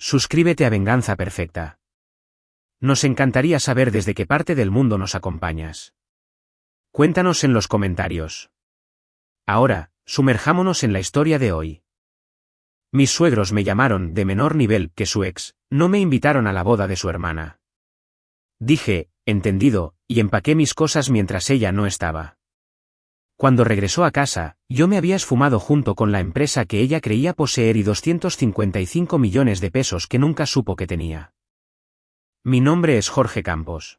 Suscríbete a Venganza Perfecta. Nos encantaría saber desde qué parte del mundo nos acompañas. Cuéntanos en los comentarios. Ahora, sumerjámonos en la historia de hoy. Mis suegros me llamaron de menor nivel que su ex, no me invitaron a la boda de su hermana. Dije, entendido, y empaqué mis cosas mientras ella no estaba. Cuando regresó a casa, yo me había esfumado junto con la empresa que ella creía poseer y 255 millones de pesos que nunca supo que tenía. Mi nombre es Jorge Campos.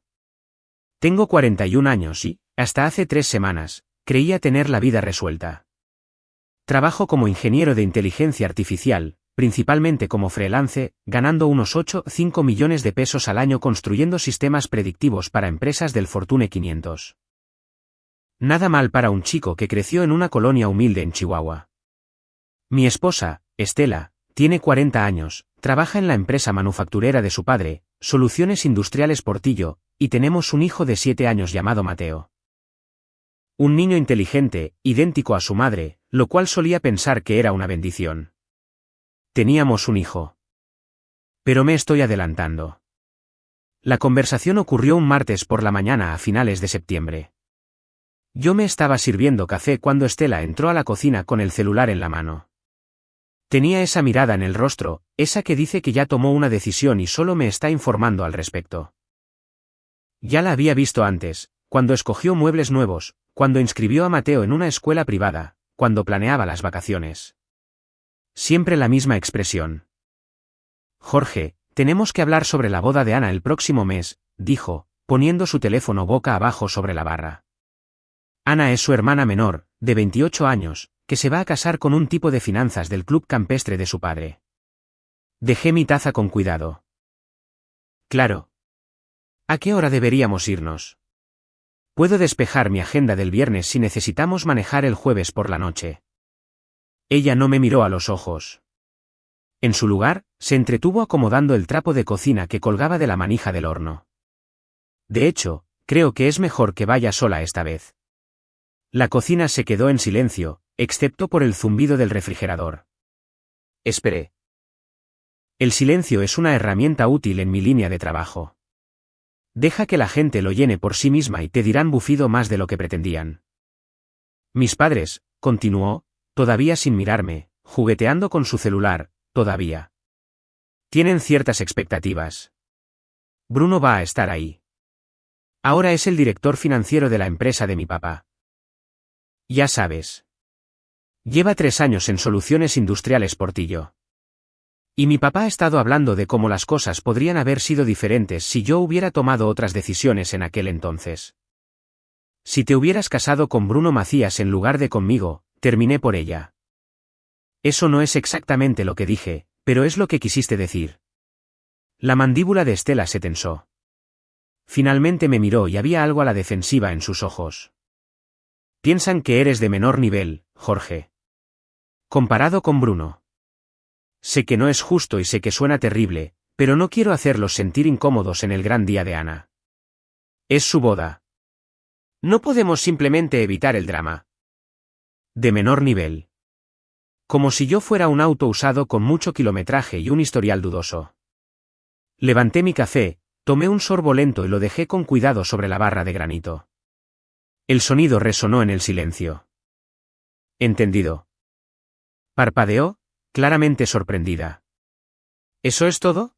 Tengo 41 años y, hasta hace 3 semanas, creía tener la vida resuelta. Trabajo como ingeniero de inteligencia artificial, principalmente como freelance, ganando unos 8-5 millones de pesos al año construyendo sistemas predictivos para empresas del Fortune 500. Nada mal para un chico que creció en una colonia humilde en Chihuahua. Mi esposa, Estela, tiene 40 años, trabaja en la empresa manufacturera de su padre, Soluciones Industriales Portillo, y tenemos un hijo de 7 años llamado Mateo. Un niño inteligente, idéntico a su madre, lo cual solía pensar que era una bendición. Teníamos un hijo. Pero me estoy adelantando. La conversación ocurrió un martes por la mañana a finales de septiembre. Yo me estaba sirviendo café cuando Estela entró a la cocina con el celular en la mano. Tenía esa mirada en el rostro, esa que dice que ya tomó una decisión y solo me está informando al respecto. Ya la había visto antes, cuando escogió muebles nuevos, cuando inscribió a Mateo en una escuela privada, cuando planeaba las vacaciones. Siempre la misma expresión. Jorge, tenemos que hablar sobre la boda de Ana el próximo mes, dijo, poniendo su teléfono boca abajo sobre la barra. Ana es su hermana menor, de 28 años, que se va a casar con un tipo de finanzas del club campestre de su padre. Dejé mi taza con cuidado. Claro. ¿A qué hora deberíamos irnos? Puedo despejar mi agenda del viernes si necesitamos manejar el jueves por la noche. Ella no me miró a los ojos. En su lugar, se entretuvo acomodando el trapo de cocina que colgaba de la manija del horno. De hecho, creo que es mejor que vaya sola esta vez. La cocina se quedó en silencio, excepto por el zumbido del refrigerador. Esperé. El silencio es una herramienta útil en mi línea de trabajo. Deja que la gente lo llene por sí misma y te dirán bufido más de lo que pretendían. Mis padres, continuó, todavía sin mirarme, jugueteando con su celular, todavía. Tienen ciertas expectativas. Bruno va a estar ahí. Ahora es el director financiero de la empresa de mi papá. Ya sabes. Lleva 3 años en Soluciones Industriales Portillo. Y mi papá ha estado hablando de cómo las cosas podrían haber sido diferentes si yo hubiera tomado otras decisiones en aquel entonces. Si te hubieras casado con Bruno Macías en lugar de conmigo, terminé por ella. Eso no es exactamente lo que dije, pero es lo que quisiste decir. La mandíbula de Estela se tensó. Finalmente me miró y había algo a la defensiva en sus ojos. Piensan que eres de menor nivel, Jorge. Comparado con Bruno. Sé que no es justo y sé que suena terrible, pero no quiero hacerlos sentir incómodos en el gran día de Ana. Es su boda. No podemos simplemente evitar el drama. De menor nivel. Como si yo fuera un auto usado con mucho kilometraje y un historial dudoso. Levanté mi café, tomé un sorbo lento y lo dejé con cuidado sobre la barra de granito. El sonido resonó en el silencio. Entendido. Parpadeó, claramente sorprendida. ¿Eso es todo?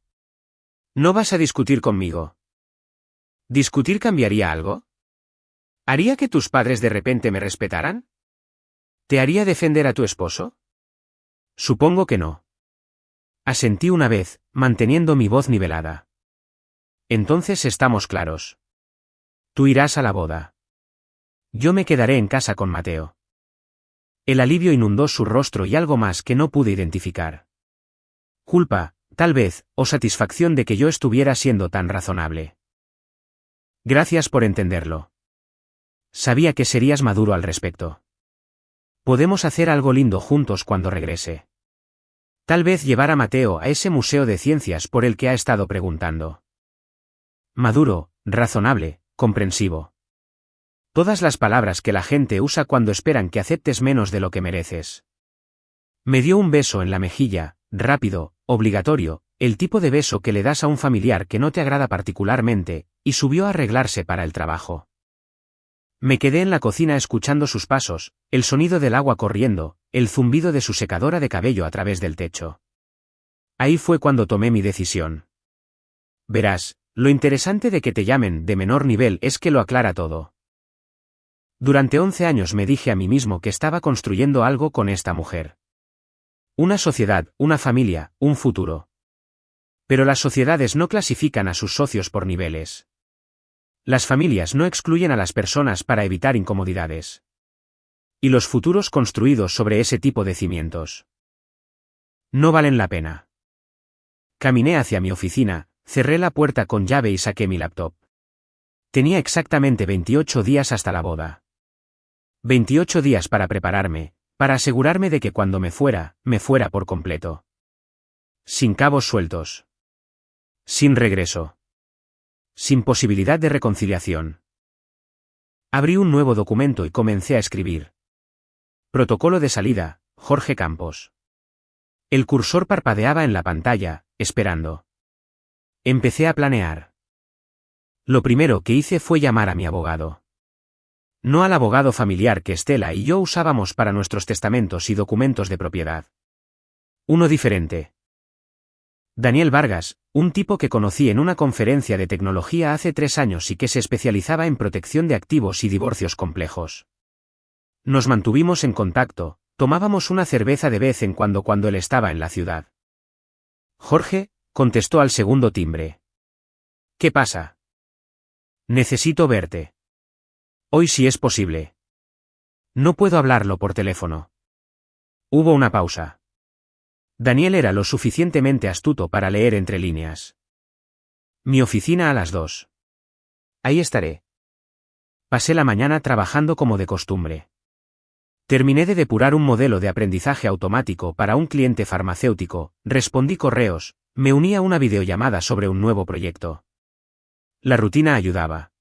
¿No vas a discutir conmigo? ¿Discutir cambiaría algo? ¿Haría que tus padres de repente me respetaran? ¿Te haría defender a tu esposo? Supongo que no. Asentí una vez, manteniendo mi voz nivelada. Entonces estamos claros. Tú irás a la boda. Yo me quedaré en casa con Mateo. El alivio inundó su rostro y algo más que no pude identificar. Culpa, tal vez, o satisfacción de que yo estuviera siendo tan razonable. Gracias por entenderlo. Sabía que serías maduro al respecto. Podemos hacer algo lindo juntos cuando regrese. Tal vez llevar a Mateo a ese museo de ciencias por el que ha estado preguntando. Maduro, razonable, comprensivo. Todas las palabras que la gente usa cuando esperan que aceptes menos de lo que mereces. Me dio un beso en la mejilla, rápido, obligatorio, el tipo de beso que le das a un familiar que no te agrada particularmente, y subió a arreglarse para el trabajo. Me quedé en la cocina escuchando sus pasos, el sonido del agua corriendo, el zumbido de su secadora de cabello a través del techo. Ahí fue cuando tomé mi decisión. Verás, lo interesante de que te llamen de menor nivel es que lo aclara todo. Durante 11 años me dije a mí mismo que estaba construyendo algo con esta mujer. Una sociedad, una familia, un futuro. Pero las sociedades no clasifican a sus socios por niveles. Las familias no excluyen a las personas para evitar incomodidades. Y los futuros construidos sobre ese tipo de cimientos no valen la pena. Caminé hacia mi oficina, cerré la puerta con llave y saqué mi laptop. Tenía exactamente 28 días hasta la boda. 28 días para prepararme, para asegurarme de que cuando me fuera por completo. Sin cabos sueltos. Sin regreso. Sin posibilidad de reconciliación. Abrí un nuevo documento y comencé a escribir. Protocolo de salida, Jorge Campos. El cursor parpadeaba en la pantalla, esperando. Empecé a planear. Lo primero que hice fue llamar a mi abogado. No al abogado familiar que Estela y yo usábamos para nuestros testamentos y documentos de propiedad. Uno diferente. Daniel Vargas, un tipo que conocí en una conferencia de tecnología hace 3 años y que se especializaba en protección de activos y divorcios complejos. Nos mantuvimos en contacto, tomábamos una cerveza de vez en cuando él estaba en la ciudad. Jorge, contestó al segundo timbre. ¿Qué pasa? Necesito verte. Hoy si es posible. No puedo hablarlo por teléfono. Hubo una pausa. Daniel era lo suficientemente astuto para leer entre líneas. Mi oficina a las 2. Ahí estaré. Pasé la mañana trabajando como de costumbre. Terminé de depurar un modelo de aprendizaje automático para un cliente farmacéutico, respondí correos, me uní a una videollamada sobre un nuevo proyecto. La rutina ayudaba.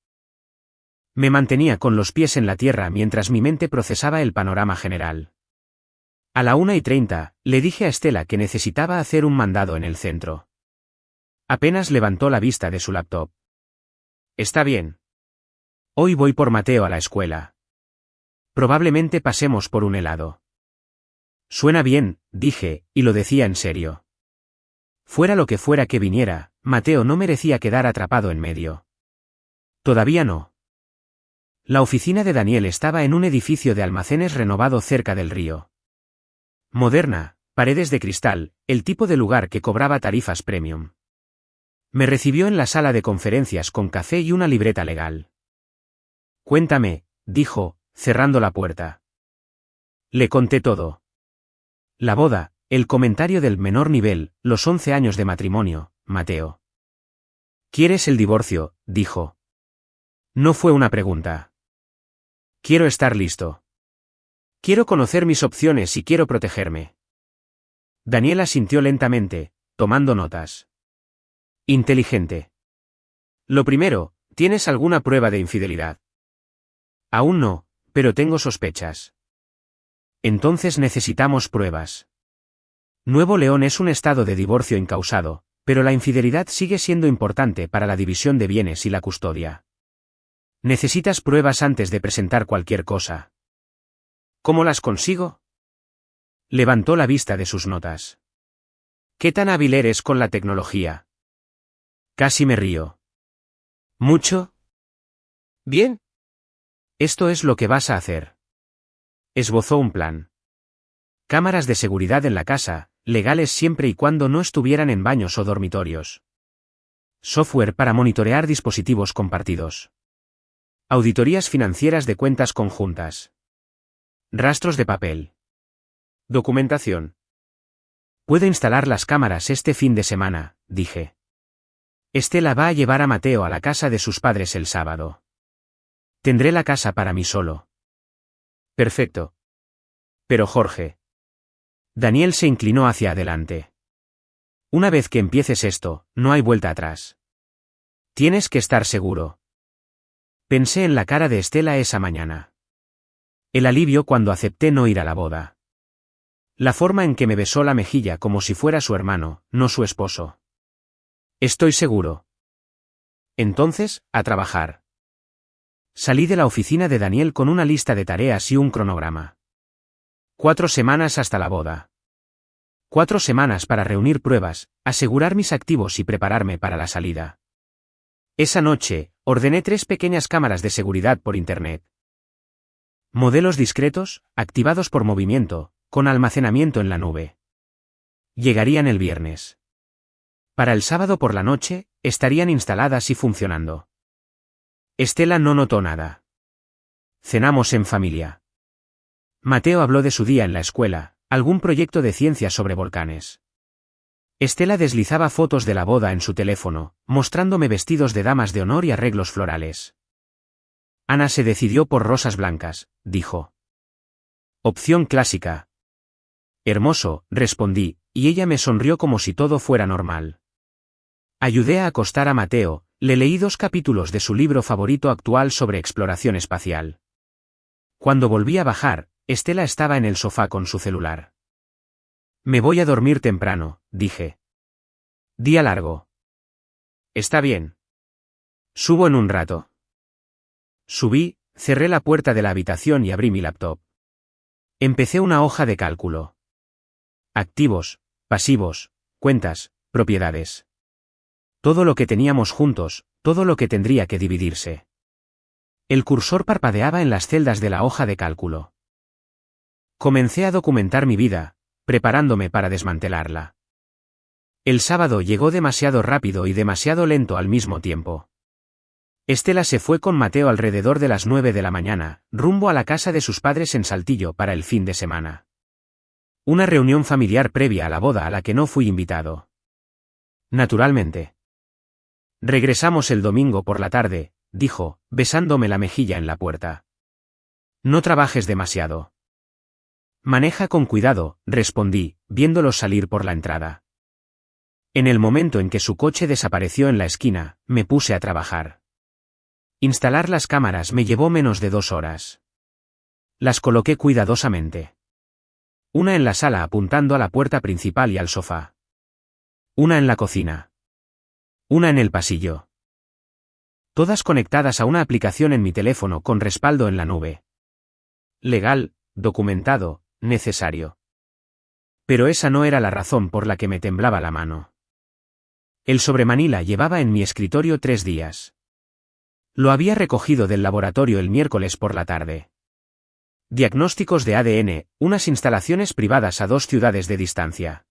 Me mantenía con los pies en la tierra mientras mi mente procesaba el panorama general. A la 1:30, le dije a Estela que necesitaba hacer un mandado en el centro. Apenas levantó la vista de su laptop. Está bien. Hoy voy por Mateo a la escuela. Probablemente pasemos por un helado. Suena bien, dije, y lo decía en serio. Fuera lo que fuera que viniera, Mateo no merecía quedar atrapado en medio. Todavía no. La oficina de Daniel estaba en un edificio de almacenes renovado cerca del río. Moderna, paredes de cristal, el tipo de lugar que cobraba tarifas premium. Me recibió en la sala de conferencias con café y una libreta legal. Cuéntame, dijo, cerrando la puerta. Le conté todo. La boda, el comentario del menor nivel, los 11 años de matrimonio, Mateo. ¿Quieres el divorcio?, dijo. No fue una pregunta. Quiero estar listo. Quiero conocer mis opciones y quiero protegerme. Daniel asintió lentamente, tomando notas. Inteligente. Lo primero, ¿tienes alguna prueba de infidelidad? Aún no, pero tengo sospechas. Entonces necesitamos pruebas. Nuevo León es un estado de divorcio incausado, pero la infidelidad sigue siendo importante para la división de bienes y la custodia. Necesitas pruebas antes de presentar cualquier cosa. ¿Cómo las consigo? Levantó la vista de sus notas. ¿Qué tan hábil eres con la tecnología? Casi me río. ¿Mucho? Bien. Esto es lo que vas a hacer. Esbozó un plan. Cámaras de seguridad en la casa, legales siempre y cuando no estuvieran en baños o dormitorios. Software para monitorear dispositivos compartidos. Auditorías financieras de cuentas conjuntas. Rastros de papel. Documentación. Puedo instalar las cámaras este fin de semana, dije. Estela va a llevar a Mateo a la casa de sus padres el sábado. Tendré la casa para mí solo. Perfecto. Pero Jorge. Daniel se inclinó hacia adelante. Una vez que empieces esto, no hay vuelta atrás. Tienes que estar seguro. Pensé en la cara de Estela esa mañana. El alivio cuando acepté no ir a la boda. La forma en que me besó la mejilla como si fuera su hermano, no su esposo. Estoy seguro. Entonces, a trabajar. Salí de la oficina de Daniel con una lista de tareas y un cronograma. 4 semanas hasta la boda. 4 semanas para reunir pruebas, asegurar mis activos y prepararme para la salida. Esa noche, ordené 3 pequeñas cámaras de seguridad por internet. Modelos discretos, activados por movimiento, con almacenamiento en la nube. Llegarían el viernes. Para el sábado por la noche, estarían instaladas y funcionando. Estela no notó nada. Cenamos en familia. Mateo habló de su día en la escuela, algún proyecto de ciencia sobre volcanes. Estela deslizaba fotos de la boda en su teléfono, mostrándome vestidos de damas de honor y arreglos florales. Ana se decidió por rosas blancas, dijo. Opción clásica. Hermoso, respondí, y ella me sonrió como si todo fuera normal. Ayudé a acostar a Mateo, le leí 2 capítulos de su libro favorito actual sobre exploración espacial. Cuando volví a bajar, Estela estaba en el sofá con su celular. Me voy a dormir temprano, dije. Día largo. Está bien. Subo en un rato. Subí, cerré la puerta de la habitación y abrí mi laptop. Empecé una hoja de cálculo. Activos, pasivos, cuentas, propiedades. Todo lo que teníamos juntos, todo lo que tendría que dividirse. El cursor parpadeaba en las celdas de la hoja de cálculo. Comencé a documentar mi vida, preparándome para desmantelarla. El sábado llegó demasiado rápido y demasiado lento al mismo tiempo. Estela se fue con Mateo alrededor de las 9 de la mañana, rumbo a la casa de sus padres en Saltillo para el fin de semana. Una reunión familiar previa a la boda a la que no fui invitado. Naturalmente. Regresamos el domingo por la tarde, dijo, besándome la mejilla en la puerta. No trabajes demasiado. Maneja con cuidado, respondí, viéndolos salir por la entrada. En el momento en que su coche desapareció en la esquina, me puse a trabajar. Instalar las cámaras me llevó menos de 2 horas. Las coloqué cuidadosamente. Una en la sala apuntando a la puerta principal y al sofá. Una en la cocina. Una en el pasillo. Todas conectadas a una aplicación en mi teléfono con respaldo en la nube. Legal, documentado, necesario. Pero esa no era la razón por la que me temblaba la mano. El sobremanila llevaba en mi escritorio 3 días. Lo había recogido del laboratorio el miércoles por la tarde. Diagnósticos de ADN, unas instalaciones privadas a 2 ciudades de distancia.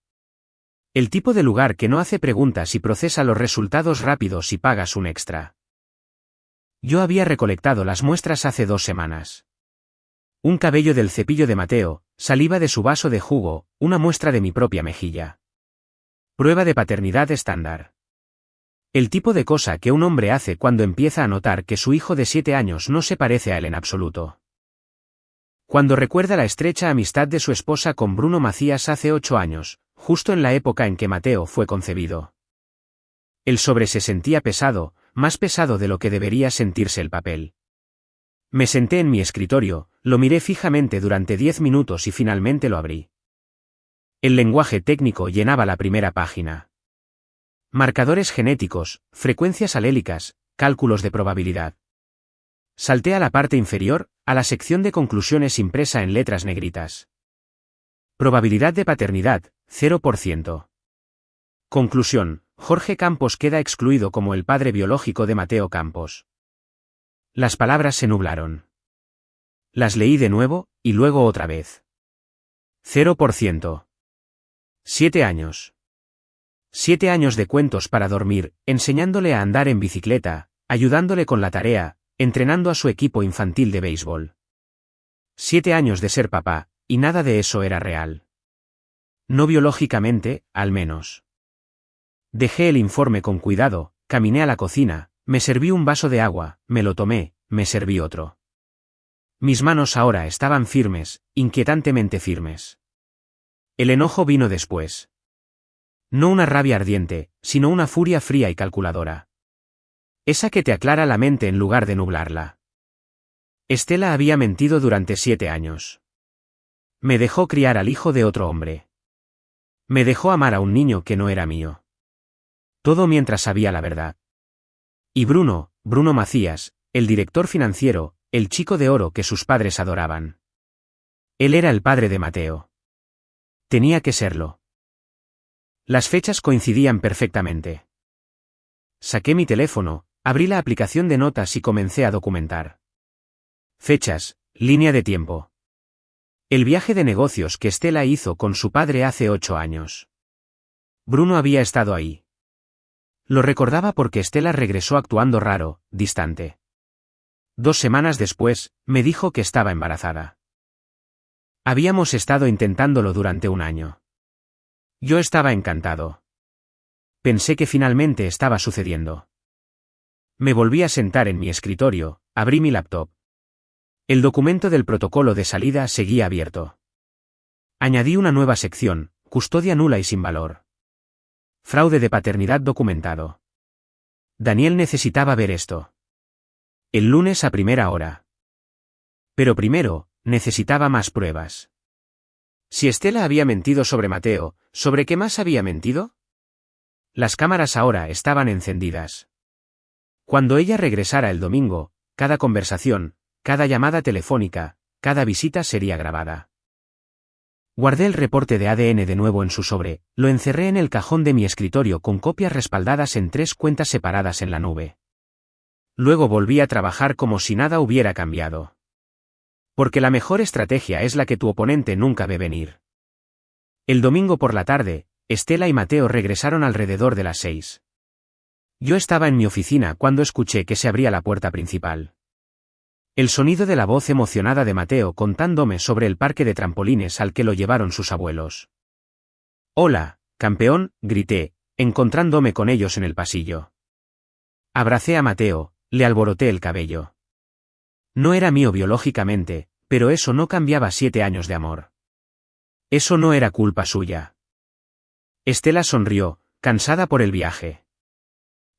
El tipo de lugar que no hace preguntas y procesa los resultados rápidos y pagas un extra. Yo había recolectado las muestras hace 2 semanas. Un cabello del cepillo de Mateo, saliva de su vaso de jugo, una muestra de mi propia mejilla. Prueba de paternidad estándar. El tipo de cosa que un hombre hace cuando empieza a notar que su hijo de 7 años no se parece a él en absoluto. Cuando recuerda la estrecha amistad de su esposa con Bruno Macías hace 8 años, justo en la época en que Mateo fue concebido. El sobre se sentía pesado, más pesado de lo que debería sentirse el papel. Me senté en mi escritorio, lo miré fijamente durante 10 minutos y finalmente lo abrí. El lenguaje técnico llenaba la primera página. Marcadores genéticos, frecuencias alélicas, cálculos de probabilidad. Salté a la parte inferior, a la sección de conclusiones impresa en letras negritas. Probabilidad de paternidad, 0%. Conclusión, Jorge Campos queda excluido como el padre biológico de Mateo Campos. Las palabras se nublaron. Las leí de nuevo, y luego otra vez. 0%. 7 años. 7 años de cuentos para dormir, enseñándole a andar en bicicleta, ayudándole con la tarea, entrenando a su equipo infantil de béisbol. 7 años de ser papá, y nada de eso era real. No biológicamente, al menos. Dejé el informe con cuidado, caminé a la cocina, me serví un vaso de agua, me lo tomé, me serví otro. Mis manos ahora estaban firmes, inquietantemente firmes. El enojo vino después. No una rabia ardiente, sino una furia fría y calculadora. Esa que te aclara la mente en lugar de nublarla. Estela había mentido durante 7 años. Me dejó criar al hijo de otro hombre. Me dejó amar a un niño que no era mío. Todo mientras sabía la verdad. Y Bruno Macías, el director financiero, el chico de oro que sus padres adoraban. Él era el padre de Mateo. Tenía que serlo. Las fechas coincidían perfectamente. Saqué mi teléfono, abrí la aplicación de notas y comencé a documentar. Fechas, línea de tiempo. El viaje de negocios que Estela hizo con su padre hace 8 años. Bruno había estado ahí. Lo recordaba porque Estela regresó actuando raro, distante. 2 semanas después, me dijo que estaba embarazada. Habíamos estado intentándolo durante 1 año. Yo estaba encantado. Pensé que finalmente estaba sucediendo. Me volví a sentar en mi escritorio, abrí mi laptop. El documento del protocolo de salida seguía abierto. Añadí una nueva sección, custodia nula y sin valor. Fraude de paternidad documentado. Daniel necesitaba ver esto. El lunes a primera hora. Pero primero, necesitaba más pruebas. Si Estela había mentido sobre Mateo, ¿sobre qué más había mentido? Las cámaras ahora estaban encendidas. Cuando ella regresara el domingo, cada conversación, cada llamada telefónica, cada visita sería grabada. Guardé el reporte de ADN de nuevo en su sobre, lo encerré en el cajón de mi escritorio con copias respaldadas en 3 cuentas separadas en la nube. Luego volví a trabajar como si nada hubiera cambiado. Porque la mejor estrategia es la que tu oponente nunca ve venir. El domingo por la tarde, Estela y Mateo regresaron alrededor de las 6. Yo estaba en mi oficina cuando escuché que se abría la puerta principal. El sonido de la voz emocionada de Mateo contándome sobre el parque de trampolines al que lo llevaron sus abuelos. «Hola, campeón», grité, encontrándome con ellos en el pasillo. Abracé a Mateo, le alboroté el cabello. No era mío biológicamente, pero eso no cambiaba 7 años de amor. Eso no era culpa suya. Estela sonrió, cansada por el viaje.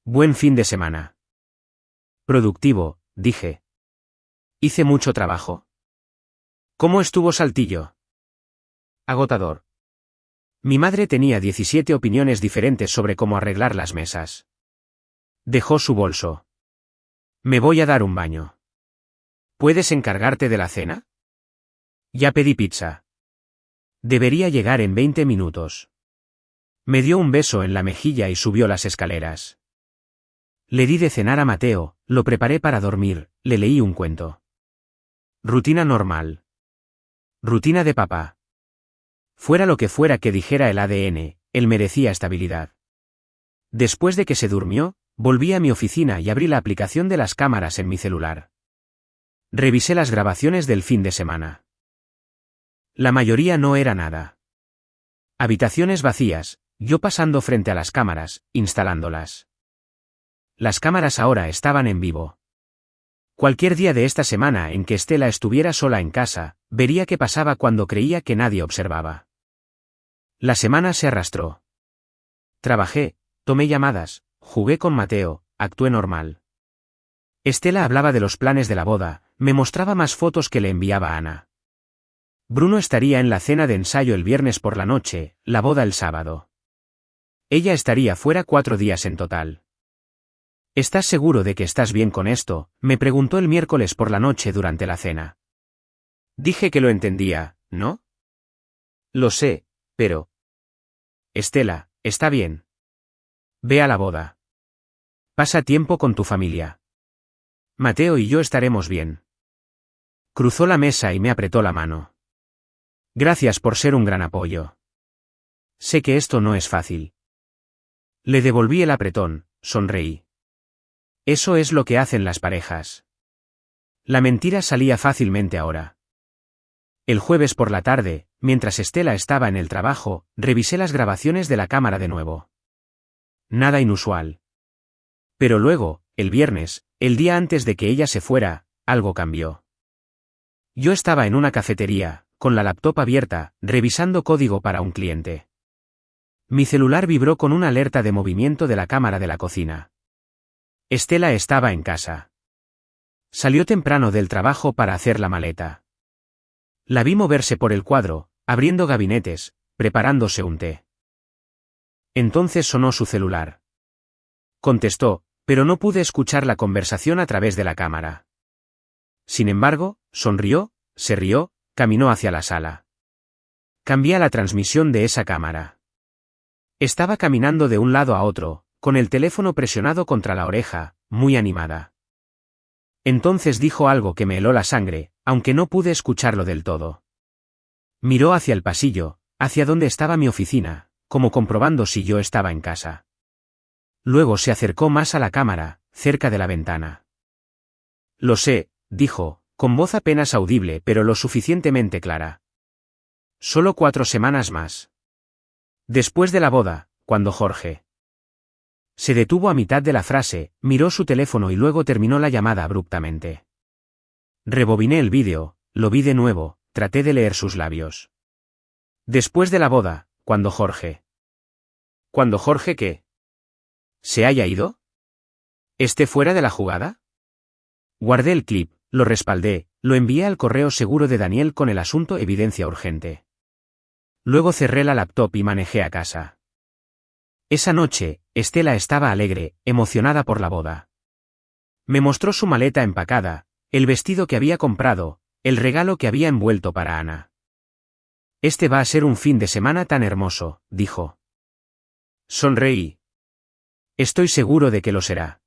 Buen fin de semana. Productivo, dije. Hice mucho trabajo. ¿Cómo estuvo Saltillo? Agotador. Mi madre tenía 17 opiniones diferentes sobre cómo arreglar las mesas. Dejó su bolso. Me voy a dar un baño. ¿Puedes encargarte de la cena? Ya pedí pizza. Debería llegar en 20 minutos. Me dio un beso en la mejilla y subió las escaleras. Le di de cenar a Mateo, lo preparé para dormir, le leí un cuento. Rutina normal. Rutina de papá. Fuera lo que fuera que dijera el ADN, él merecía estabilidad. Después de que se durmió, volví a mi oficina y abrí la aplicación de las cámaras en mi celular. Revisé las grabaciones del fin de semana. La mayoría no era nada. Habitaciones vacías, yo pasando frente a las cámaras, instalándolas. Las cámaras ahora estaban en vivo. Cualquier día de esta semana en que Estela estuviera sola en casa, vería qué pasaba cuando creía que nadie observaba. La semana se arrastró. Trabajé, tomé llamadas, jugué con Mateo, actué normal. Estela hablaba de los planes de la boda, me mostraba más fotos que le enviaba Ana. Bruno estaría en la cena de ensayo el viernes por la noche, la boda el sábado. Ella estaría fuera 4 días en total. ¿Estás seguro de que estás bien con esto?, me preguntó el miércoles por la noche durante la cena. Dije que lo entendía, ¿no? Lo sé, pero... Estela, está bien. Ve a la boda. Pasa tiempo con tu familia. Mateo y yo estaremos bien. Cruzó la mesa y me apretó la mano. Gracias por ser un gran apoyo. Sé que esto no es fácil. Le devolví el apretón, sonreí. Eso es lo que hacen las parejas. La mentira salía fácilmente ahora. El jueves por la tarde, mientras Estela estaba en el trabajo, revisé las grabaciones de la cámara de nuevo. Nada inusual. Pero luego, el viernes, el día antes de que ella se fuera, algo cambió. Yo estaba en una cafetería, con la laptop abierta, revisando código para un cliente. Mi celular vibró con una alerta de movimiento de la cámara de la cocina. Estela estaba en casa. Salió temprano del trabajo para hacer la maleta. La vi moverse por el cuadro, abriendo gabinetes, preparándose un té. Entonces sonó su celular. contestó, pero no pude escuchar la conversación a través de la cámara. Sin embargo, sonrió, se rió, caminó hacia la sala. Cambié la transmisión de esa cámara. Estaba caminando de un lado a otro, con el teléfono presionado contra la oreja, muy animada. Entonces dijo algo que me heló la sangre, aunque no pude escucharlo del todo. Miró hacia el pasillo, hacia donde estaba mi oficina, como comprobando si yo estaba en casa. Luego se acercó más a la cámara, cerca de la ventana. Lo sé, dijo, con voz apenas audible pero lo suficientemente clara. Solo 4 semanas más. Después de la boda, cuando Jorge. Se detuvo a mitad de la frase, miró su teléfono y luego terminó la llamada abruptamente. Rebobiné el vídeo, lo vi de nuevo, traté de leer sus labios. Después de la boda, cuando Jorge. ¿Cuándo Jorge qué? ¿Se haya ido? ¿Esté fuera de la jugada? Guardé el clip, lo respaldé, lo envié al correo seguro de Daniel con el asunto evidencia urgente. Luego cerré la laptop y manejé a casa. Esa noche, Estela estaba alegre, emocionada por la boda. Me mostró su maleta empacada, el vestido que había comprado, el regalo que había envuelto para Ana. Este va a ser un fin de semana tan hermoso, dijo. Sonreí. Estoy seguro de que lo será.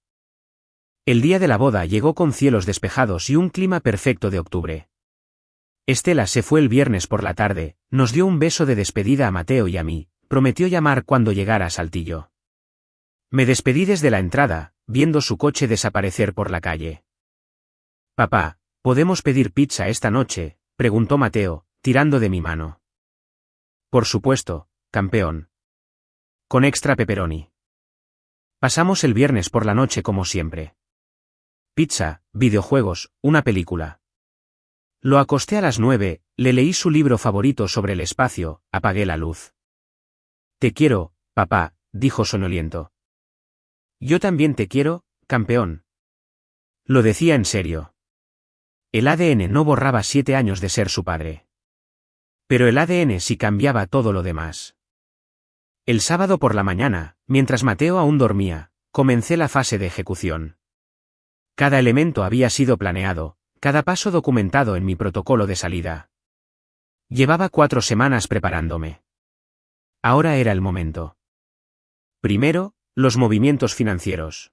El día de la boda llegó con cielos despejados y un clima perfecto de octubre. Estela se fue el viernes por la tarde, nos dio un beso de despedida a Mateo y a mí, prometió llamar cuando llegara a Saltillo. Me despedí desde la entrada, viendo su coche desaparecer por la calle. Papá, ¿podemos pedir pizza esta noche?, preguntó Mateo, tirando de mi mano. Por supuesto, campeón. Con extra pepperoni. Pasamos el viernes por la noche como siempre. Pizza, videojuegos, una película. Lo acosté a las 9, le leí su libro favorito sobre el espacio, apagué la luz. Te quiero, papá, dijo soñoliento. Yo también te quiero, campeón. Lo decía en serio. El ADN no borraba 7 años de ser su padre. Pero el ADN sí cambiaba todo lo demás. El sábado por la mañana, mientras Mateo aún dormía, comencé la fase de ejecución. Cada elemento había sido planeado, cada paso documentado en mi protocolo de salida. Llevaba 4 semanas preparándome. Ahora era el momento. Primero, los movimientos financieros.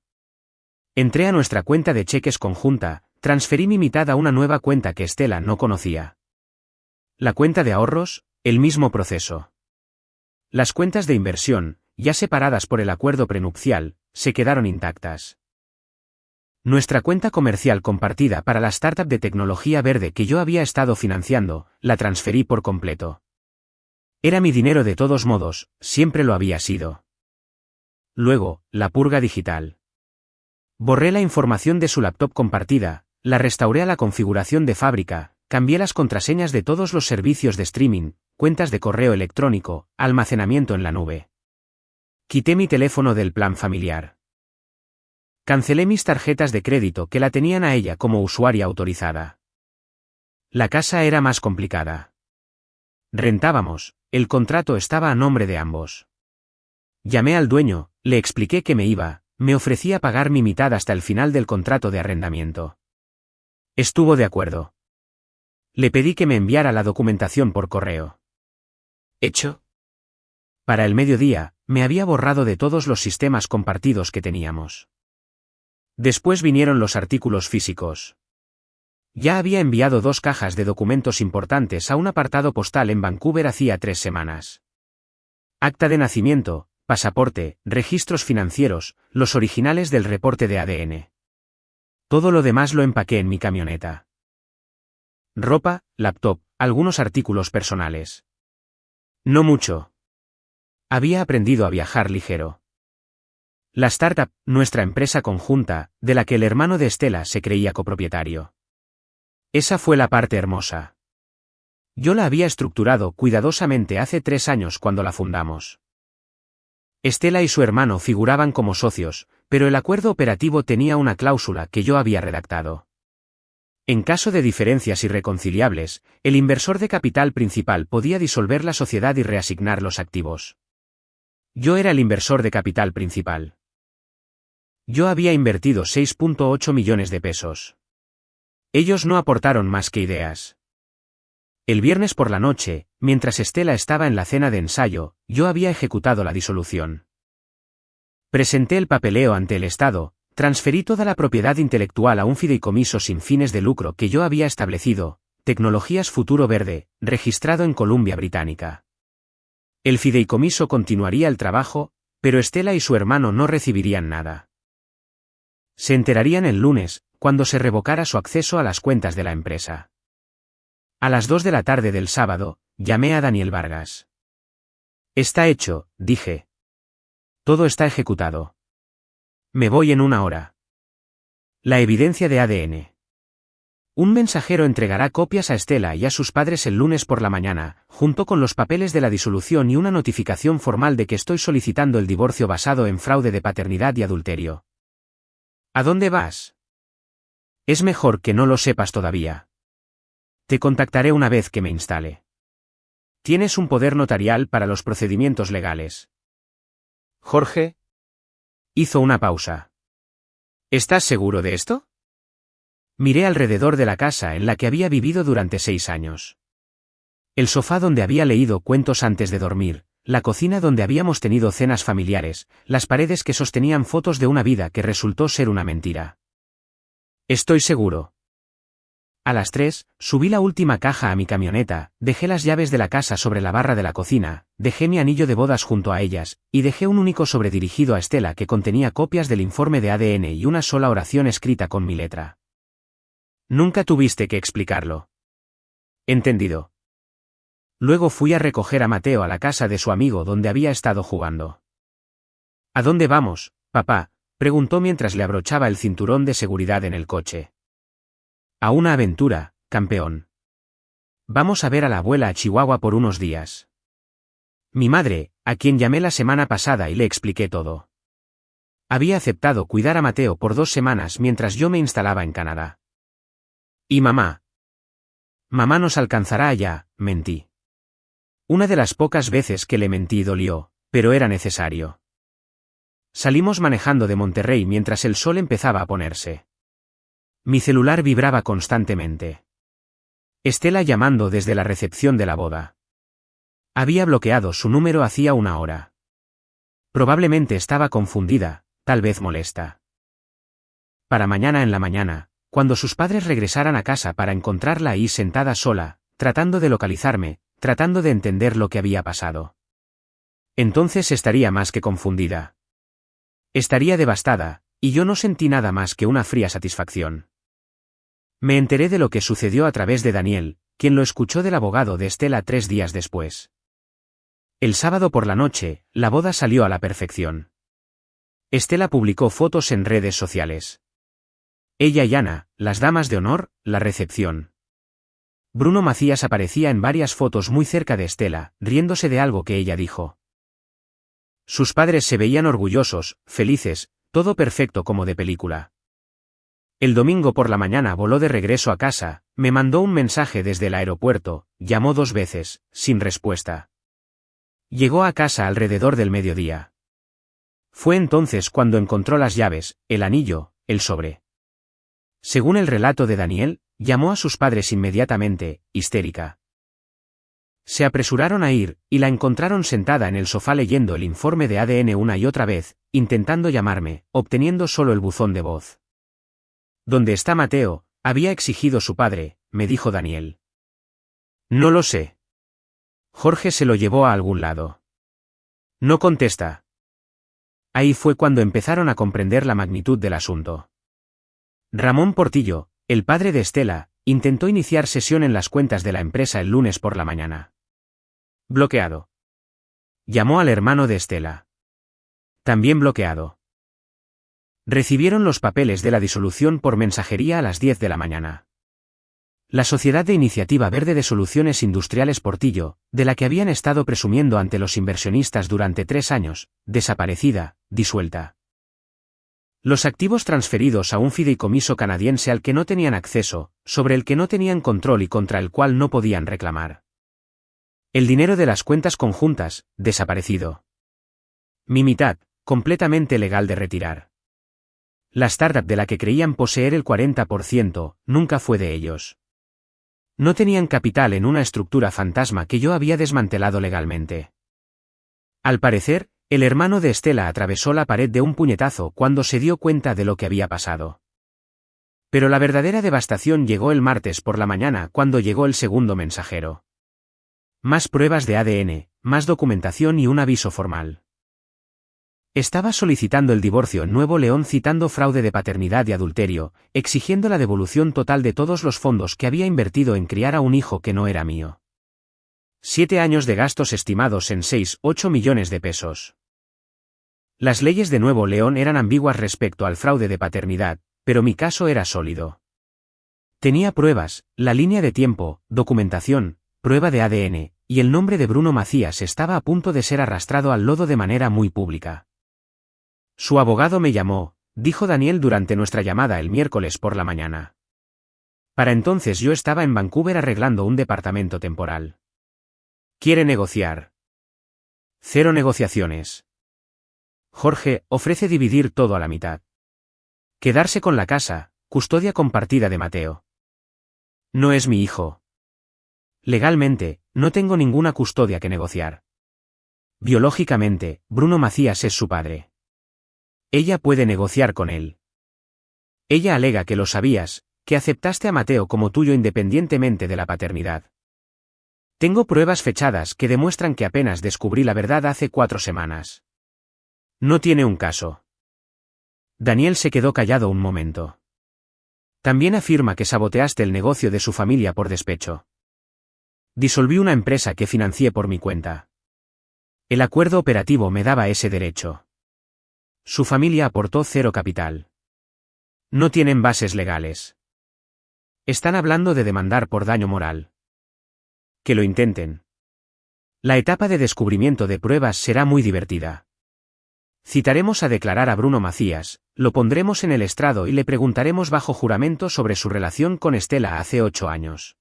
Entré a nuestra cuenta de cheques conjunta, transferí mi mitad a una nueva cuenta que Estela no conocía. La cuenta de ahorros, el mismo proceso. Las cuentas de inversión, ya separadas por el acuerdo prenupcial, se quedaron intactas. Nuestra cuenta comercial compartida para la startup de tecnología verde que yo había estado financiando, la transferí por completo. Era mi dinero de todos modos, siempre lo había sido. Luego, la purga digital. Borré la información de su laptop compartida, la restauré a la configuración de fábrica, cambié las contraseñas de todos los servicios de streaming, cuentas de correo electrónico, almacenamiento en la nube. Quité mi teléfono del plan familiar. Cancelé mis tarjetas de crédito que la tenían a ella como usuaria autorizada. La casa era más complicada. Rentábamos, el contrato estaba a nombre de ambos. Llamé al dueño, le expliqué que me iba, me ofrecía pagar mi mitad hasta el final del contrato de arrendamiento. Estuvo de acuerdo. Le pedí que me enviara la documentación por correo. ¿Hecho? Para el mediodía, me había borrado de todos los sistemas compartidos que teníamos. Después vinieron los artículos físicos. Ya había enviado 2 cajas de documentos importantes a un apartado postal en Vancouver hacía 3 semanas. Acta de nacimiento, pasaporte, registros financieros, los originales del reporte de ADN. Todo lo demás lo empaqué en mi camioneta. Ropa, laptop, algunos artículos personales. No mucho. Había aprendido a viajar ligero. La startup, nuestra empresa conjunta, de la que el hermano de Estela se creía copropietario. Esa fue la parte hermosa. Yo la había estructurado cuidadosamente hace 3 años cuando la fundamos. Estela y su hermano figuraban como socios, pero el acuerdo operativo tenía una cláusula que yo había redactado. En caso de diferencias irreconciliables, el inversor de capital principal podía disolver la sociedad y reasignar los activos. Yo era el inversor de capital principal. Yo había invertido 6,8 millones de pesos. Ellos no aportaron más que ideas. El viernes por la noche, mientras Estela estaba en la cena de ensayo, yo había ejecutado la disolución. Presenté el papeleo ante el Estado, transferí toda la propiedad intelectual a un fideicomiso sin fines de lucro que yo había establecido, Tecnologías Futuro Verde, registrado en Columbia Británica. El fideicomiso continuaría el trabajo, pero Estela y su hermano no recibirían nada. Se enterarían el lunes, cuando se revocara su acceso a las cuentas de la empresa. A las 2 de la tarde del sábado, llamé a Daniel Vargas. Está hecho, dije. Todo está ejecutado. Me voy en 1 hora. La evidencia de ADN. Un mensajero entregará copias a Estela y a sus padres el lunes por la mañana, junto con los papeles de la disolución y una notificación formal de que estoy solicitando el divorcio basado en fraude de paternidad y adulterio. ¿A dónde vas? Es mejor que no lo sepas todavía. Te contactaré una vez que me instale. Tienes un poder notarial para los procedimientos legales. Jorge. Hizo una pausa. ¿Estás seguro de esto? Miré alrededor de la casa en la que había vivido durante 6 años. El sofá donde había leído cuentos antes de dormir, la cocina donde habíamos tenido cenas familiares, las paredes que sostenían fotos de una vida que resultó ser una mentira. Estoy seguro. A las 3, subí la última caja a mi camioneta, dejé las llaves de la casa sobre la barra de la cocina, dejé mi anillo de bodas junto a ellas, y dejé un único sobre dirigido a Estela que contenía copias del informe de ADN y una sola oración escrita con mi letra. Nunca tuviste que explicarlo. Entendido. Luego fui a recoger a Mateo a la casa de su amigo donde había estado jugando. ¿A dónde vamos, papá?, preguntó mientras le abrochaba el cinturón de seguridad en el coche. A una aventura, campeón. Vamos a ver a la abuela a Chihuahua por unos días. Mi madre, a quien llamé la semana pasada y le expliqué todo. Había aceptado cuidar a Mateo por 2 semanas mientras yo me instalaba en Canadá. ¿Y mamá? Mamá nos alcanzará allá, mentí. Una de las pocas veces que le mentí dolió, pero era necesario. Salimos manejando de Monterrey mientras el sol empezaba a ponerse. Mi celular vibraba constantemente. Estela llamando desde la recepción de la boda. Había bloqueado su número hacía 1 hora. Probablemente estaba confundida, tal vez molesta. Para mañana en la mañana, cuando sus padres regresaran a casa para encontrarla ahí sentada sola, tratando de localizarme, tratando de entender lo que había pasado. Entonces estaría más que confundida. Estaría devastada, y yo no sentí nada más que una fría satisfacción. Me enteré de lo que sucedió a través de Daniel, quien lo escuchó del abogado de Estela 3 días después. El sábado por la noche, la boda salió a la perfección. Estela publicó fotos en redes sociales. Ella y Ana, las damas de honor, la recepción. Bruno Macías aparecía en varias fotos muy cerca de Estela, riéndose de algo que ella dijo. Sus padres se veían orgullosos, felices, todo perfecto como de película. El domingo por la mañana voló de regreso a casa, me mandó un mensaje desde el aeropuerto, llamó 2 veces, sin respuesta. Llegó a casa alrededor del mediodía. Fue entonces cuando encontró las llaves, el anillo, el sobre. Según el relato de Daniel, llamó a sus padres inmediatamente, histérica. Se apresuraron a ir, y la encontraron sentada en el sofá leyendo el informe de ADN una y otra vez, intentando llamarme, obteniendo solo el buzón de voz. ¿Dónde está Mateo?, había exigido su padre, me dijo Daniel. No lo sé. Jorge se lo llevó a algún lado. No contesta. Ahí fue cuando empezaron a comprender la magnitud del asunto. Ramón Portillo, el padre de Estela, intentó iniciar sesión en las cuentas de la empresa el lunes por la mañana. Bloqueado. Llamó al hermano de Estela. También bloqueado. Recibieron los papeles de la disolución por mensajería a las 10 de la mañana. La Sociedad de Iniciativa Verde de Soluciones Industriales Portillo, de la que habían estado presumiendo ante los inversionistas durante 3 años, desaparecida, disuelta. Los activos transferidos a un fideicomiso canadiense al que no tenían acceso, sobre el que no tenían control y contra el cual no podían reclamar. El dinero de las cuentas conjuntas, desaparecido. Mi mitad, completamente legal de retirar. La startup de la que creían poseer el 40% nunca fue de ellos. No tenían capital en una estructura fantasma que yo había desmantelado legalmente. Al parecer, el hermano de Estela atravesó la pared de un puñetazo cuando se dio cuenta de lo que había pasado. Pero la verdadera devastación llegó el martes por la mañana cuando llegó el segundo mensajero. Más pruebas de ADN, más documentación y un aviso formal. Estaba solicitando el divorcio en Nuevo León citando fraude de paternidad y adulterio, exigiendo la devolución total de todos los fondos que había invertido en criar a un hijo que no era mío. 7 años de gastos estimados en 6-8 millones de pesos. Las leyes de Nuevo León eran ambiguas respecto al fraude de paternidad, pero mi caso era sólido. Tenía pruebas, la línea de tiempo, documentación, prueba de ADN, y el nombre de Bruno Macías estaba a punto de ser arrastrado al lodo de manera muy pública. Su abogado me llamó, dijo Daniel durante nuestra llamada el miércoles por la mañana. Para entonces yo estaba en Vancouver arreglando un departamento temporal. ¿Quiere negociar? 0 negociaciones. Jorge ofrece dividir todo a la mitad. Quedarse con la casa, custodia compartida de Mateo. No es mi hijo. Legalmente, no tengo ninguna custodia que negociar. Biológicamente, Bruno Macías es su padre. Ella puede negociar con él. Ella alega que lo sabías, que aceptaste a Mateo como tuyo independientemente de la paternidad. Tengo pruebas fechadas que demuestran que apenas descubrí la verdad hace 4 semanas. No tiene un caso. Daniel se quedó callado un momento. También afirma que saboteaste el negocio de su familia por despecho. Disolví una empresa que financié por mi cuenta. El acuerdo operativo me daba ese derecho. Su familia aportó 0 capital. No tienen bases legales. Están hablando de demandar por daño moral. Que lo intenten. La etapa de descubrimiento de pruebas será muy divertida. Citaremos a declarar a Bruno Macías, lo pondremos en el estrado y le preguntaremos bajo juramento sobre su relación con Estela hace 8 años.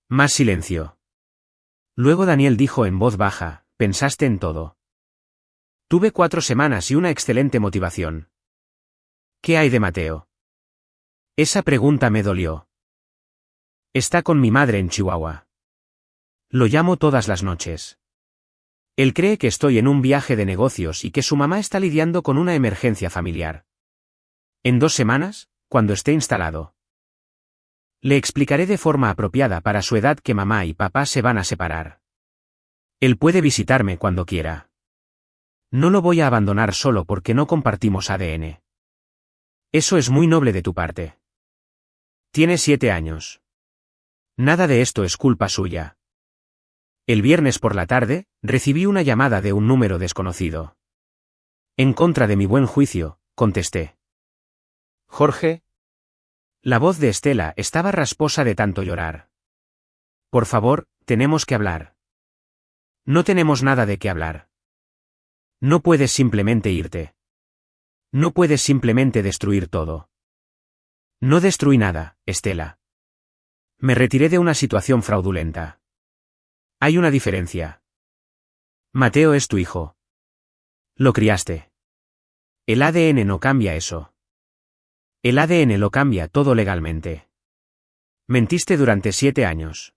Más silencio. Luego Daniel dijo en voz baja, ¿pensaste en todo? Tuve 4 semanas y una excelente motivación. ¿Qué hay de Mateo? Esa pregunta me dolió. Está con mi madre en Chihuahua. Lo llamo todas las noches. Él cree que estoy en un viaje de negocios y que su mamá está lidiando con una emergencia familiar. En 2 semanas, cuando esté instalado. Le explicaré de forma apropiada para su edad que mamá y papá se van a separar. Él puede visitarme cuando quiera. No lo voy a abandonar solo porque no compartimos ADN. Eso es muy noble de tu parte. Tiene 7 años. Nada de esto es culpa suya. El viernes por la tarde, recibí una llamada de un número desconocido. En contra de mi buen juicio, contesté. Jorge. La voz de Estela estaba rasposa de tanto llorar. Por favor, tenemos que hablar. No tenemos nada de qué hablar. No puedes simplemente irte. No puedes simplemente destruir todo. No destruí nada, Estela. Me retiré de una situación fraudulenta. Hay una diferencia. Mateo es tu hijo. Lo criaste. El ADN no cambia eso. El ADN lo cambia todo legalmente. Mentiste durante 7 años.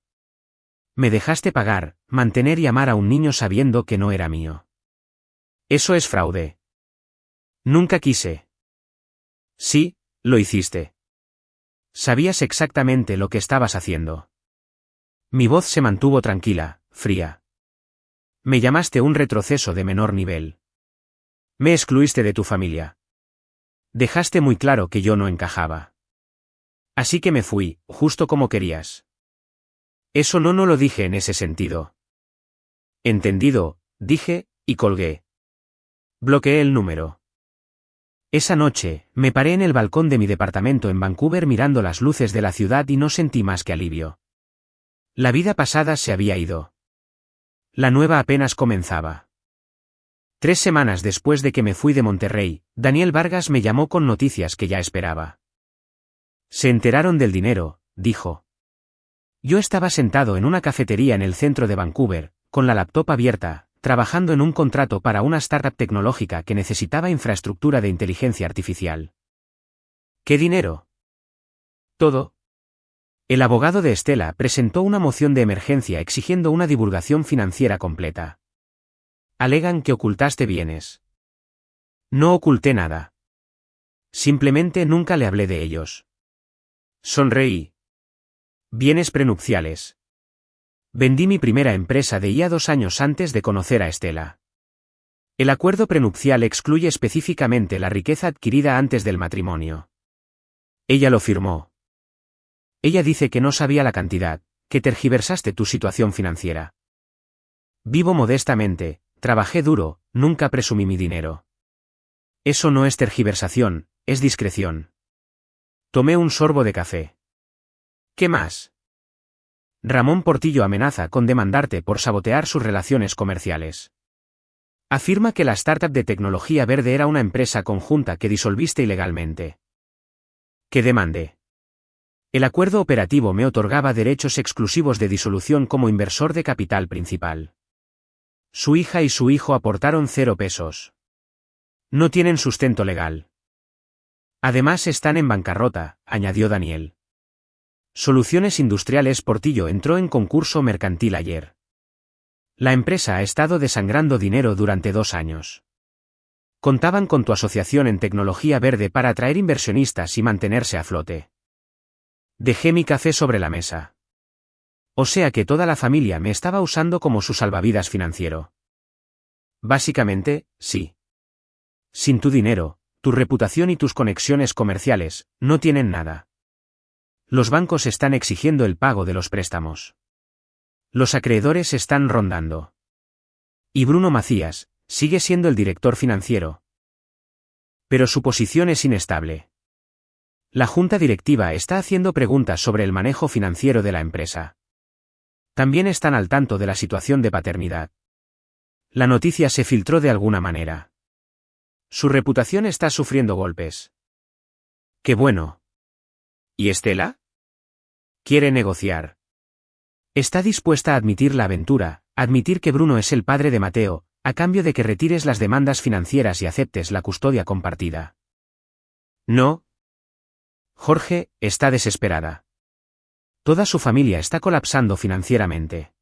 Me dejaste pagar, mantener y amar a un niño sabiendo que no era mío. Eso es fraude. Nunca quise. Sí, lo hiciste. Sabías exactamente lo que estabas haciendo. Mi voz se mantuvo tranquila, fría. Me llamaste un retroceso de menor nivel. Me excluiste de tu familia. Dejaste muy claro que yo no encajaba. Así que me fui, justo como querías. Eso no lo dije en ese sentido. Entendido, dije, y colgué. Bloqueé el número. Esa noche, me paré en el balcón de mi departamento en Vancouver mirando las luces de la ciudad y no sentí más que alivio. La vida pasada se había ido. La nueva apenas comenzaba. 3 semanas después de que me fui de Monterrey, Daniel Vargas me llamó con noticias que ya esperaba. Se enteraron del dinero, dijo. Yo estaba sentado en una cafetería en el centro de Vancouver, con la laptop abierta, trabajando en un contrato para una startup tecnológica que necesitaba infraestructura de inteligencia artificial. ¿Qué dinero? Todo. El abogado de Estela presentó una moción de emergencia exigiendo una divulgación financiera completa. Alegan que ocultaste bienes. No oculté nada. Simplemente nunca le hablé de ellos. Sonreí. Bienes prenupciales. Vendí mi primera empresa de IA 2 años antes de conocer a Estela. El acuerdo prenupcial excluye específicamente la riqueza adquirida antes del matrimonio. Ella lo firmó. Ella dice que no sabía la cantidad, que tergiversaste tu situación financiera. Vivo modestamente, trabajé duro, nunca presumí mi dinero. Eso no es tergiversación, es discreción. Tomé un sorbo de café. ¿Qué más? Ramón Portillo amenaza con demandarte por sabotear sus relaciones comerciales. Afirma que la startup de tecnología verde era una empresa conjunta que disolviste ilegalmente. ¿Qué demande? El acuerdo operativo me otorgaba derechos exclusivos de disolución como inversor de capital principal. Su hija y su hijo aportaron 0 pesos. No tienen sustento legal. Además están en bancarrota, añadió Daniel. Soluciones Industriales Portillo entró en concurso mercantil ayer. La empresa ha estado desangrando dinero durante 2 años. Contaban con tu asociación en tecnología verde para atraer inversionistas y mantenerse a flote. Dejé mi café sobre la mesa. O sea que toda la familia me estaba usando como su salvavidas financiero. Básicamente, sí. Sin tu dinero, tu reputación y tus conexiones comerciales, no tienen nada. Los bancos están exigiendo el pago de los préstamos. Los acreedores están rondando. Y Bruno Macías, sigue siendo el director financiero. Pero su posición es inestable. La junta directiva está haciendo preguntas sobre el manejo financiero de la empresa. También están al tanto de la situación de paternidad. La noticia se filtró de alguna manera. Su reputación está sufriendo golpes. ¡Qué bueno! ¿Y Estela? Quiere negociar. Está dispuesta a admitir la aventura, admitir que Bruno es el padre de Mateo, a cambio de que retires las demandas financieras y aceptes la custodia compartida. No. Jorge está desesperada. Toda su familia está colapsando financieramente.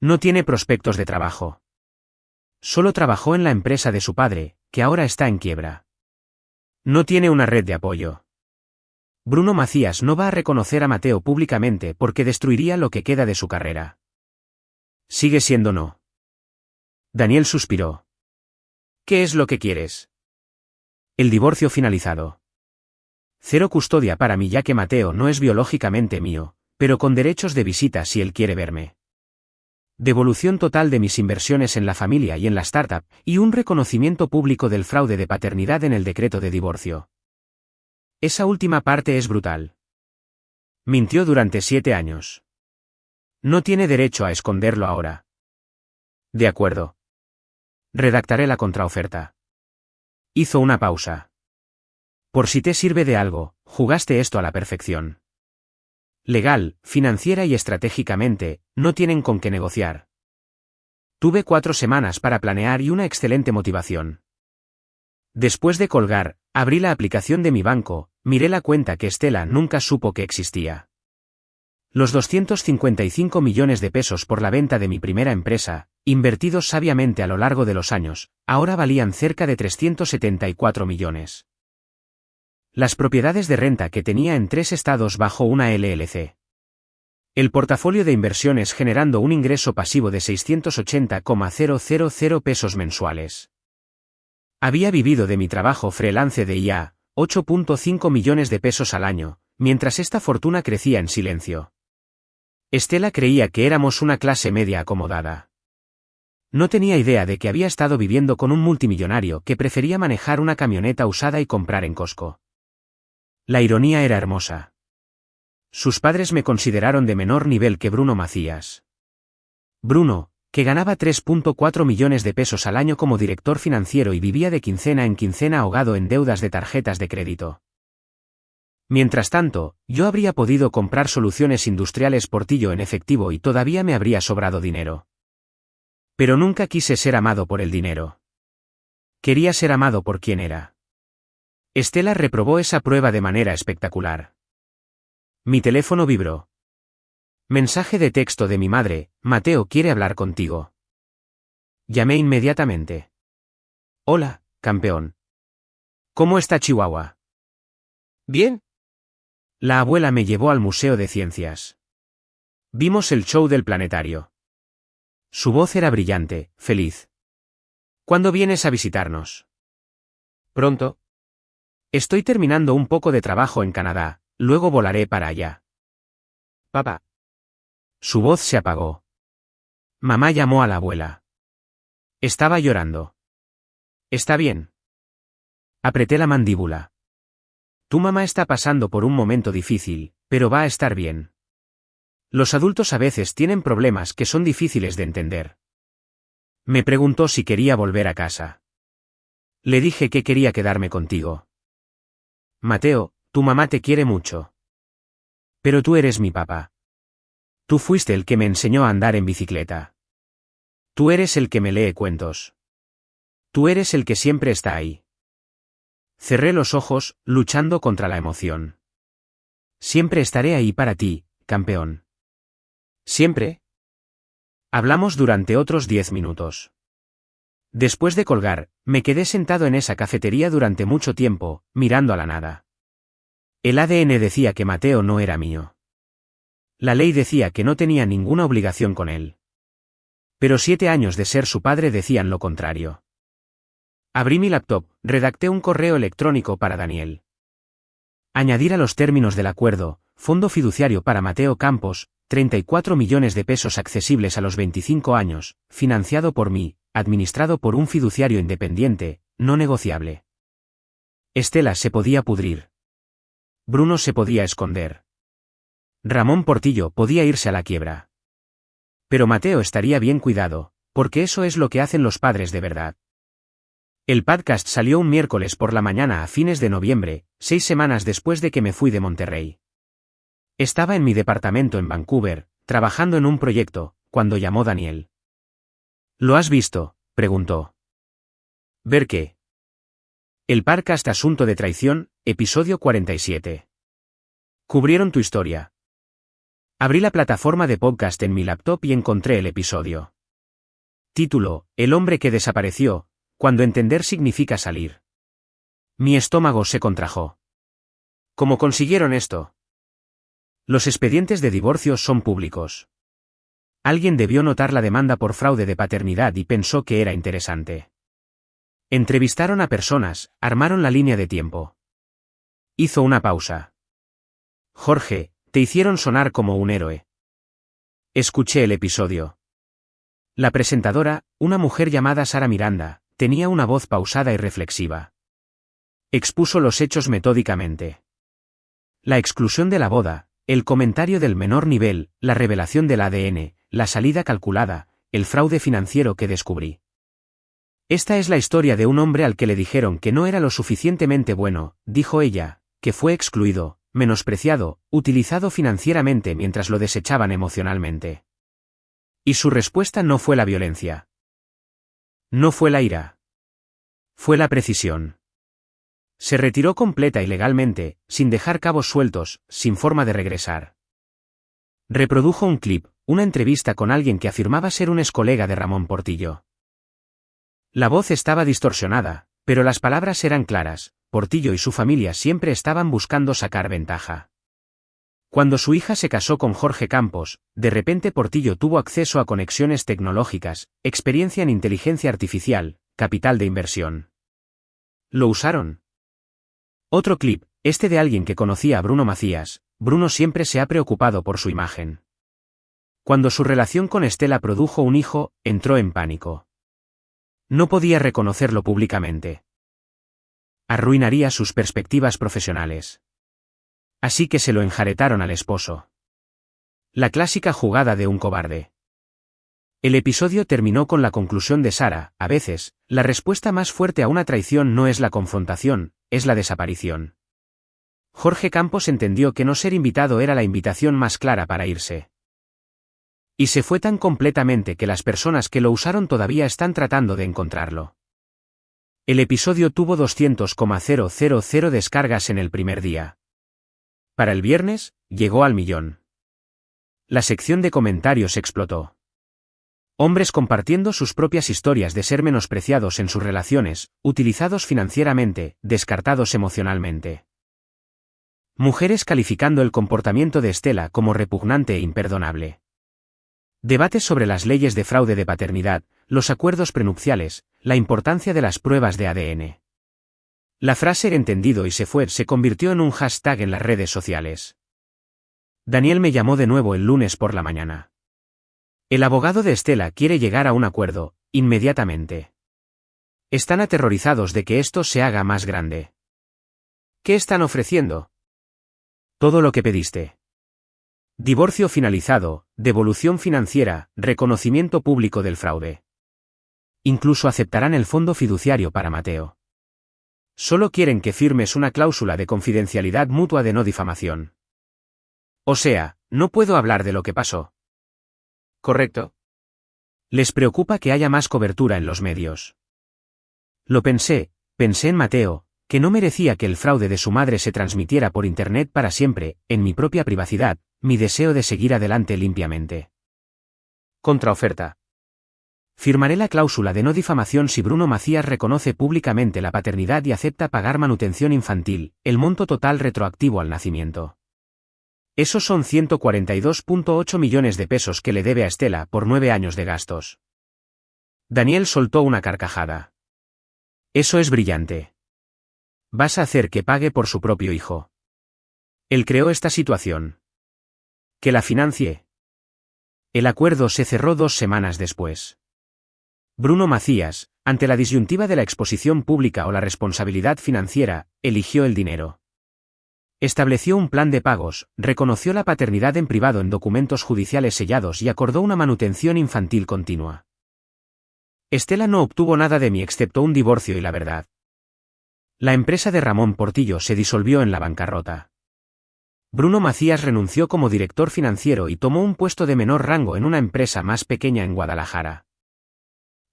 No tiene prospectos de trabajo. Solo trabajó en la empresa de su padre, que ahora está en quiebra. No tiene una red de apoyo. Bruno Macías no va a reconocer a Mateo públicamente porque destruiría lo que queda de su carrera. Sigue siendo no. Daniel suspiró. ¿Qué es lo que quieres? El divorcio finalizado. 0 custodia para mí ya que Mateo no es biológicamente mío, pero con derechos de visita si él quiere verme. Devolución total de mis inversiones en la familia y en la startup, y un reconocimiento público del fraude de paternidad en el decreto de divorcio. Esa última parte es brutal. Mintió durante 7 años. No tiene derecho a esconderlo ahora. De acuerdo. Redactaré la contraoferta. Hizo una pausa. Por si te sirve de algo, jugaste esto a la perfección. Legal, financiera y estratégicamente, no tienen con qué negociar. Tuve 4 semanas para planear y una excelente motivación. Después de colgar, abrí la aplicación de mi banco, miré la cuenta que Estela nunca supo que existía. Los 255 millones de pesos por la venta de mi primera empresa, invertidos sabiamente a lo largo de los años, ahora valían cerca de 374 millones. Las propiedades de renta que tenía en 3 estados bajo una LLC. El portafolio de inversiones generando un ingreso pasivo de 680,000 pesos mensuales. Había vivido de mi trabajo freelance de IA, 8.5 millones de pesos al año, mientras esta fortuna crecía en silencio. Estela creía que éramos una clase media acomodada. No tenía idea de que había estado viviendo con un multimillonario que prefería manejar una camioneta usada y comprar en Costco. La ironía era hermosa. Sus padres me consideraron de menor nivel que Bruno Macías. Bruno, que ganaba 3.4 millones de pesos al año como director financiero y vivía de quincena en quincena ahogado en deudas de tarjetas de crédito. Mientras tanto, yo habría podido comprar Soluciones Industriales Portillo en efectivo y todavía me habría sobrado dinero. Pero nunca quise ser amado por el dinero. Quería ser amado por quien era. Estela reprobó esa prueba de manera espectacular. Mi teléfono vibró. Mensaje de texto de mi madre: Mateo quiere hablar contigo. Llamé inmediatamente. Hola, campeón. ¿Cómo está Chihuahua? Bien. La abuela me llevó al Museo de Ciencias. Vimos el show del planetario. Su voz era brillante, feliz. ¿Cuándo vienes a visitarnos? Pronto. Estoy terminando un poco de trabajo en Canadá, luego volaré para allá. Papá. Su voz se apagó. Mamá llamó a la abuela. Estaba llorando. ¿Está bien? Apreté la mandíbula. Tu mamá está pasando por un momento difícil, pero va a estar bien. Los adultos a veces tienen problemas que son difíciles de entender. Me preguntó si quería volver a casa. Le dije que quería quedarme contigo. Mateo, tu mamá te quiere mucho. Pero tú eres mi papá. Tú fuiste el que me enseñó a andar en bicicleta. Tú eres el que me lee cuentos. Tú eres el que siempre está ahí. Cerré los ojos, luchando contra la emoción. Siempre estaré ahí para ti, campeón. ¿Siempre? Hablamos durante otros 10 minutos. Después de colgar, me quedé sentado en esa cafetería durante mucho tiempo, mirando a la nada. El ADN decía que Mateo no era mío. La ley decía que no tenía ninguna obligación con él. Pero 7 años de ser su padre decían lo contrario. Abrí mi laptop, redacté un correo electrónico para Daniel. Añadir a los términos del acuerdo: fondo fiduciario para Mateo Campos, 34 millones de pesos accesibles a los 25 años, financiado por mí, administrado por un fiduciario independiente, no negociable. Estela se podía pudrir. Bruno se podía esconder. Ramón Portillo podía irse a la quiebra. Pero Mateo estaría bien cuidado, porque eso es lo que hacen los padres de verdad. El podcast salió un miércoles por la mañana a fines de noviembre, 6 semanas después de que me fui de Monterrey. Estaba en mi departamento en Vancouver, trabajando en un proyecto, cuando llamó Daniel. ¿Lo has visto?, preguntó. ¿Ver qué? El podcast Asunto de Traición, episodio 47. Cubrieron tu historia. Abrí la plataforma de podcast en mi laptop y encontré el episodio. Título: El hombre que desapareció, cuando entender significa salir. Mi estómago se contrajo. ¿Cómo consiguieron esto? Los expedientes de divorcio son públicos. Alguien debió notar la demanda por fraude de paternidad y pensó que era interesante. Entrevistaron a personas, armaron la línea de tiempo. Hizo una pausa. Jorge, te hicieron sonar como un héroe. Escuché el episodio. La presentadora, una mujer llamada Sara Miranda, tenía una voz pausada y reflexiva. Expuso los hechos metódicamente. La exclusión de la boda, el comentario del menor nivel, la revelación del ADN, la salida calculada, el fraude financiero que descubrí. Esta es la historia de un hombre al que le dijeron que no era lo suficientemente bueno, dijo ella, que fue excluido, menospreciado, utilizado financieramente mientras lo desechaban emocionalmente. Y su respuesta no fue la violencia. No fue la ira. Fue la precisión. Se retiró completa y legalmente, sin dejar cabos sueltos, sin forma de regresar. Reprodujo un clip, una entrevista con alguien que afirmaba ser un excolega de Ramón Portillo. La voz estaba distorsionada, pero las palabras eran claras: Portillo y su familia siempre estaban buscando sacar ventaja. Cuando su hija se casó con Jorge Campos, de repente Portillo tuvo acceso a conexiones tecnológicas, experiencia en inteligencia artificial, capital de inversión. ¿Lo usaron? Otro clip, este de alguien que conocía a Bruno Macías. Bruno siempre se ha preocupado por su imagen. Cuando su relación con Estela produjo un hijo, entró en pánico. No podía reconocerlo públicamente. Arruinaría sus perspectivas profesionales. Así que se lo enjaretaron al esposo. La clásica jugada de un cobarde. El episodio terminó con la conclusión de Sara: a veces, la respuesta más fuerte a una traición no es la confrontación, es la desaparición. Jorge Campos entendió que no ser invitado era la invitación más clara para irse. Y se fue tan completamente que las personas que lo usaron todavía están tratando de encontrarlo. El episodio tuvo 200,000 descargas en el primer día. Para el viernes, llegó al 1.000.000. La sección de comentarios explotó. Hombres compartiendo sus propias historias de ser menospreciados en sus relaciones, utilizados financieramente, descartados emocionalmente. Mujeres calificando el comportamiento de Estela como repugnante e imperdonable. Debates sobre las leyes de fraude de paternidad, los acuerdos prenupciales, la importancia de las pruebas de ADN. La frase "entendido y se fue" se convirtió en un hashtag en las redes sociales. Daniel me llamó de nuevo el lunes por la mañana. El abogado de Estela quiere llegar a un acuerdo, inmediatamente. Están aterrorizados de que esto se haga más grande. ¿Qué están ofreciendo? Todo lo que pediste. Divorcio finalizado, devolución financiera, reconocimiento público del fraude. Incluso aceptarán el fondo fiduciario para Mateo. Solo quieren que firmes una cláusula de confidencialidad mutua de no difamación. O sea, no puedo hablar de lo que pasó. ¿Correcto? Les preocupa que haya más cobertura en los medios. Lo pensé en Mateo, que no merecía que el fraude de su madre se transmitiera por internet para siempre, en mi propia privacidad, mi deseo de seguir adelante limpiamente. Contraoferta. Firmaré la cláusula de no difamación si Bruno Macías reconoce públicamente la paternidad y acepta pagar manutención infantil, el monto total retroactivo al nacimiento. Esos son 142,8 millones de pesos que le debe a Estela por 9 años de gastos. Daniel soltó una carcajada. Eso es brillante. Vas a hacer que pague por su propio hijo. Él creó esta situación. Que la financie. El acuerdo se cerró 2 semanas después. Bruno Macías, ante la disyuntiva de la exposición pública o la responsabilidad financiera, eligió el dinero. Estableció un plan de pagos, reconoció la paternidad en privado en documentos judiciales sellados y acordó una manutención infantil continua. Estela no obtuvo nada de mí excepto un divorcio y la verdad. La empresa de Ramón Portillo se disolvió en la bancarrota. Bruno Macías renunció como director financiero y tomó un puesto de menor rango en una empresa más pequeña en Guadalajara.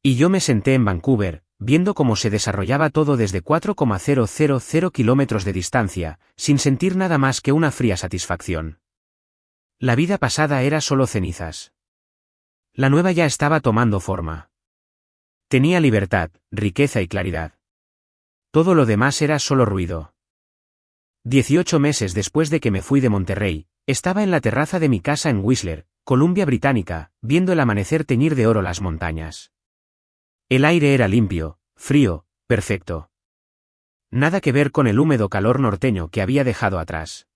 Y yo me senté en Vancouver, viendo cómo se desarrollaba todo desde 4,000 kilómetros de distancia, sin sentir nada más que una fría satisfacción. La vida pasada era solo cenizas. La nueva ya estaba tomando forma. Tenía libertad, riqueza y claridad. Todo lo demás era solo ruido. 18 meses después de que me fui de Monterrey, estaba en la terraza de mi casa en Whistler, Columbia Británica, viendo el amanecer teñir de oro las montañas. El aire era limpio, frío, perfecto. Nada que ver con el húmedo calor norteño que había dejado atrás.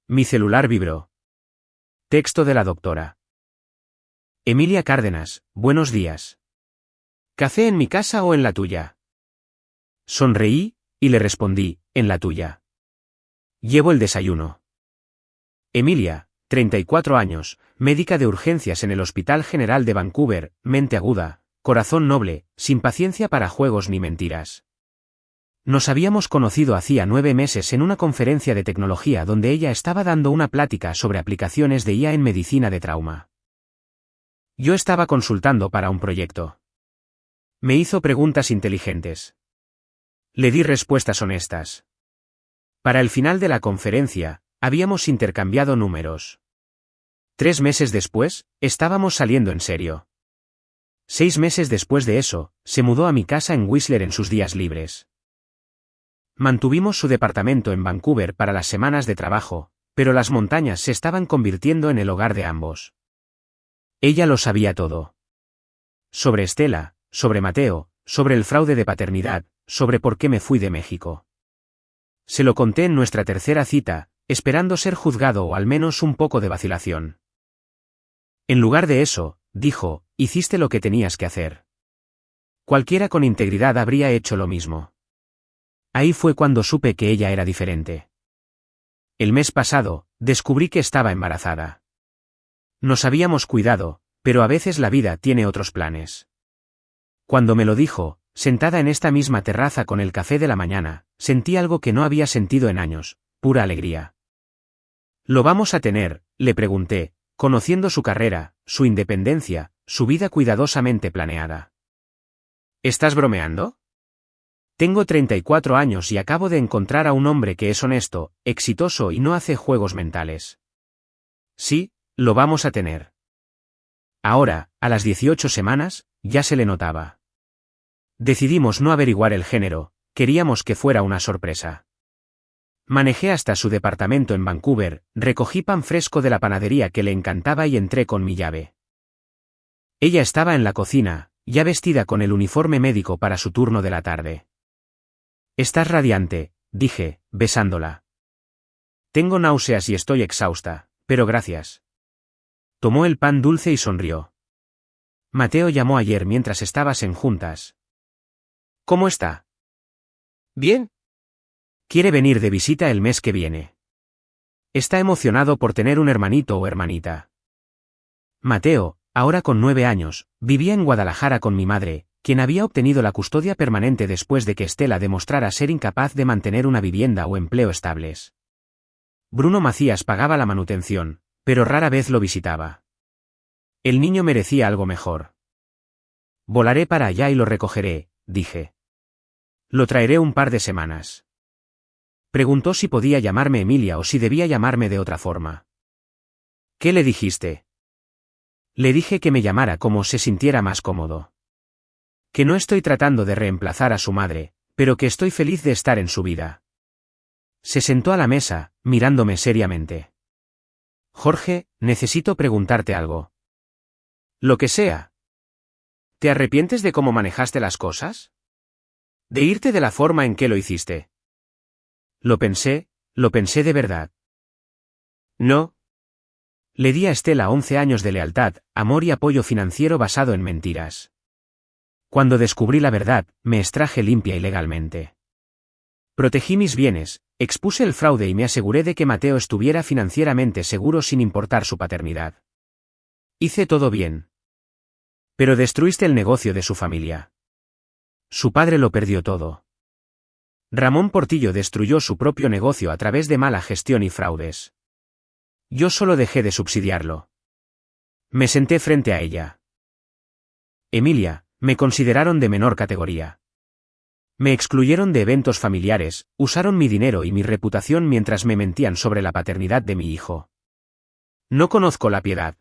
Mi celular vibró. Texto de la doctora. Emilia Cárdenas, buenos días. ¿Café en mi casa o en la tuya? Sonreí, y le respondí, en la tuya. Llevo el desayuno. Emilia, 34 años, médica de urgencias en el Hospital General de Vancouver, mente aguda, corazón noble, sin paciencia para juegos ni mentiras. Nos habíamos conocido hacía 9 meses en una conferencia de tecnología donde ella estaba dando una plática sobre aplicaciones de IA en medicina de trauma. Yo estaba consultando para un proyecto. Me hizo preguntas inteligentes. Le di respuestas honestas. Para el final de la conferencia, habíamos intercambiado números. 3 meses después, estábamos saliendo en serio. 6 meses después de eso, se mudó a mi casa en Whistler en sus días libres. Mantuvimos su departamento en Vancouver para las semanas de trabajo, pero las montañas se estaban convirtiendo en el hogar de ambos. Ella lo sabía todo. Sobre Estela, sobre Mateo, sobre el fraude de paternidad, sobre por qué me fui de México. Se lo conté en nuestra tercera cita, esperando ser juzgado o al menos un poco de vacilación. En lugar de eso, dijo, hiciste lo que tenías que hacer. Cualquiera con integridad habría hecho lo mismo. Ahí fue cuando supe que ella era diferente. El mes pasado, descubrí que estaba embarazada. Nos habíamos cuidado, pero a veces la vida tiene otros planes. Cuando me lo dijo, sentada en esta misma terraza con el café de la mañana, sentí algo que no había sentido en años, pura alegría. ¿Lo vamos a tener?, le pregunté, conociendo su carrera, su independencia, su vida cuidadosamente planeada. ¿Estás bromeando? Tengo 34 años y acabo de encontrar a un hombre que es honesto, exitoso y no hace juegos mentales. Sí, lo vamos a tener. Ahora, a las 18 semanas, ya se le notaba. Decidimos no averiguar el género, queríamos que fuera una sorpresa. Manejé hasta su departamento en Vancouver, recogí pan fresco de la panadería que le encantaba y entré con mi llave. Ella estaba en la cocina, ya vestida con el uniforme médico para su turno de la tarde. «Estás radiante», dije, besándola. «Tengo náuseas y estoy exhausta, pero gracias». Tomó el pan dulce y sonrió. «Mateo llamó ayer mientras estabas en juntas». «¿Cómo está?» Bien. Quiere venir de visita el mes que viene. Está emocionado por tener un hermanito o hermanita. Mateo, ahora con 9 años, vivía en Guadalajara con mi madre, quien había obtenido la custodia permanente después de que Estela demostrara ser incapaz de mantener una vivienda o empleo estables. Bruno Macías pagaba la manutención, pero rara vez lo visitaba. El niño merecía algo mejor. «Volaré para allá y lo recogeré», dije. «Lo traeré un par de semanas». Preguntó si podía llamarme Emilia o si debía llamarme de otra forma. «¿Qué le dijiste?» Le dije que me llamara como se sintiera más cómodo. Que no estoy tratando de reemplazar a su madre, pero que estoy feliz de estar en su vida. Se sentó a la mesa, mirándome seriamente. «Jorge, necesito preguntarte algo». «Lo que sea». «¿Te arrepientes de cómo manejaste las cosas? ¿De irte de la forma en que lo hiciste?» Lo pensé de verdad. No. Le di a Estela 11 años de lealtad, amor y apoyo financiero basado en mentiras. Cuando descubrí la verdad, me extraje limpia y legalmente. Protegí mis bienes, expuse el fraude y me aseguré de que Mateo estuviera financieramente seguro sin importar su paternidad. Hice todo bien. Pero destruiste el negocio de su familia. Su padre lo perdió todo. Ramón Portillo destruyó su propio negocio a través de mala gestión y fraudes. Yo solo dejé de subsidiarlo. Me senté frente a ella. «Emilia, me consideraron de menor categoría. Me excluyeron de eventos familiares, usaron mi dinero y mi reputación mientras me mentían sobre la paternidad de mi hijo. No conozco la piedad».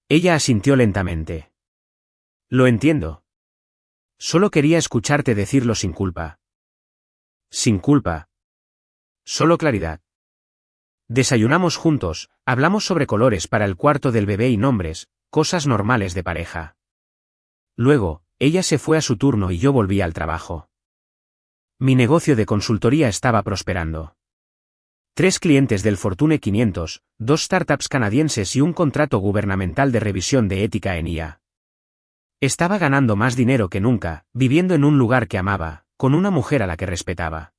Ella asintió lentamente. «Lo entiendo. Solo quería escucharte decirlo sin culpa». «Sin culpa. Solo claridad». Desayunamos juntos, hablamos sobre colores para el cuarto del bebé y nombres, cosas normales de pareja. Luego, ella se fue a su turno y yo volví al trabajo. Mi negocio de consultoría estaba prosperando. 3 clientes del Fortune 500, 2 startups canadienses y un contrato gubernamental de revisión de ética en IA. Estaba ganando más dinero que nunca, viviendo en un lugar que amaba, con una mujer a la que respetaba.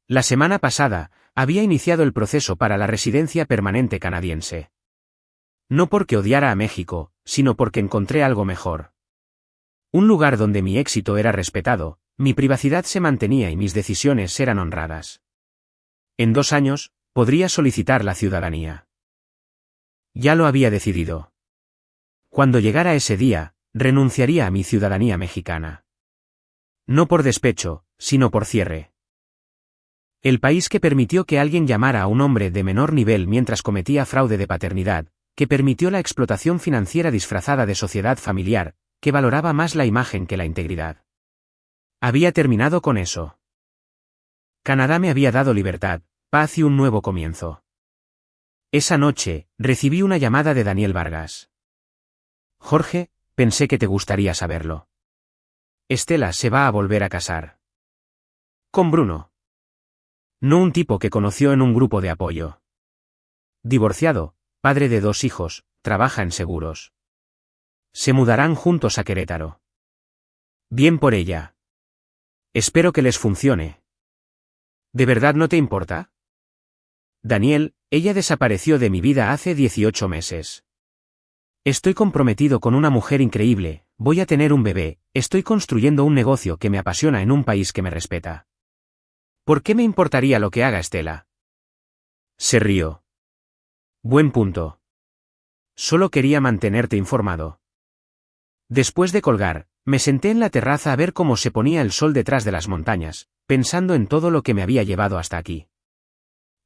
La semana pasada, había iniciado el proceso para la residencia permanente canadiense. No porque odiara a México, sino porque encontré algo mejor. Un lugar donde mi éxito era respetado, mi privacidad se mantenía y mis decisiones eran honradas. En 2 años, podría solicitar la ciudadanía. Ya lo había decidido. Cuando llegara ese día, renunciaría a mi ciudadanía mexicana. No por despecho, sino por cierre. El país que permitió que alguien llamara a un hombre de menor nivel mientras cometía fraude de paternidad, que permitió la explotación financiera disfrazada de sociedad familiar, que valoraba más la imagen que la integridad. Había terminado con eso. Canadá me había dado libertad, paz y un nuevo comienzo. Esa noche, recibí una llamada de Daniel Vargas. «Jorge, pensé que te gustaría saberlo. Estela se va a volver a casar. Con Bruno. No un tipo que conoció en un grupo de apoyo. Divorciado, padre de 2 hijos, trabaja en seguros. Se mudarán juntos a Querétaro. Bien por ella. Espero que les funcione. ¿De verdad no te importa?» «Daniel, ella desapareció de mi vida hace 18 meses. Estoy comprometido con una mujer increíble, voy a tener un bebé, estoy construyendo un negocio que me apasiona en un país que me respeta. ¿Por qué me importaría lo que haga Estela?» Se rió. «Buen punto. Solo quería mantenerte informado». Después de colgar, Me senté en la terraza a ver cómo se ponía el sol detrás de las montañas, pensando en todo lo que me había llevado hasta aquí.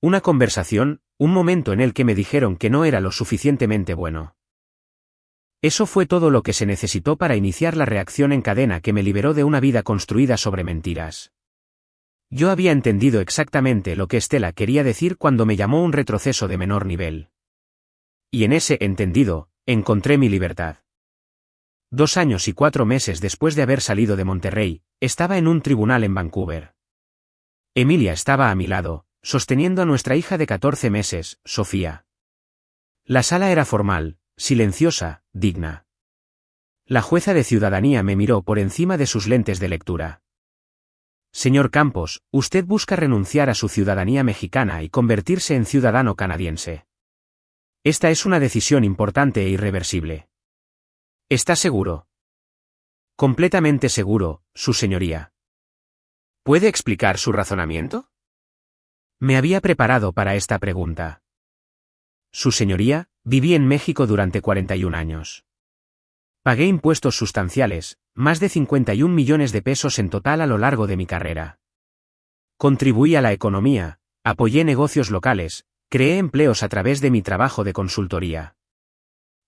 Una conversación, un momento en el que me dijeron que no era lo suficientemente bueno. Eso fue todo lo que se necesitó para iniciar la reacción en cadena que me liberó de una vida construida sobre mentiras. Yo había entendido exactamente lo que Estela quería decir cuando me llamó un retroceso de menor nivel. Y en ese entendido, encontré mi libertad. 2 años y 4 meses después de haber salido de Monterrey, estaba en un tribunal en Vancouver. Emilia estaba a mi lado, sosteniendo a nuestra hija de 14 meses, Sofía. La sala era formal, silenciosa, digna. La jueza de ciudadanía me miró por encima de sus lentes de lectura. Señor Campos, usted busca renunciar a su ciudadanía mexicana y convertirse en ciudadano canadiense. Esta es una decisión importante e irreversible. ¿Está seguro? Completamente seguro, su señoría. ¿Puede explicar su razonamiento? Me había preparado para esta pregunta. Su señoría, viví en México durante 41 años. Pagué impuestos sustanciales, más de 51 millones de pesos en total a lo largo de mi carrera. Contribuí a la economía, apoyé negocios locales, creé empleos a través de mi trabajo de consultoría.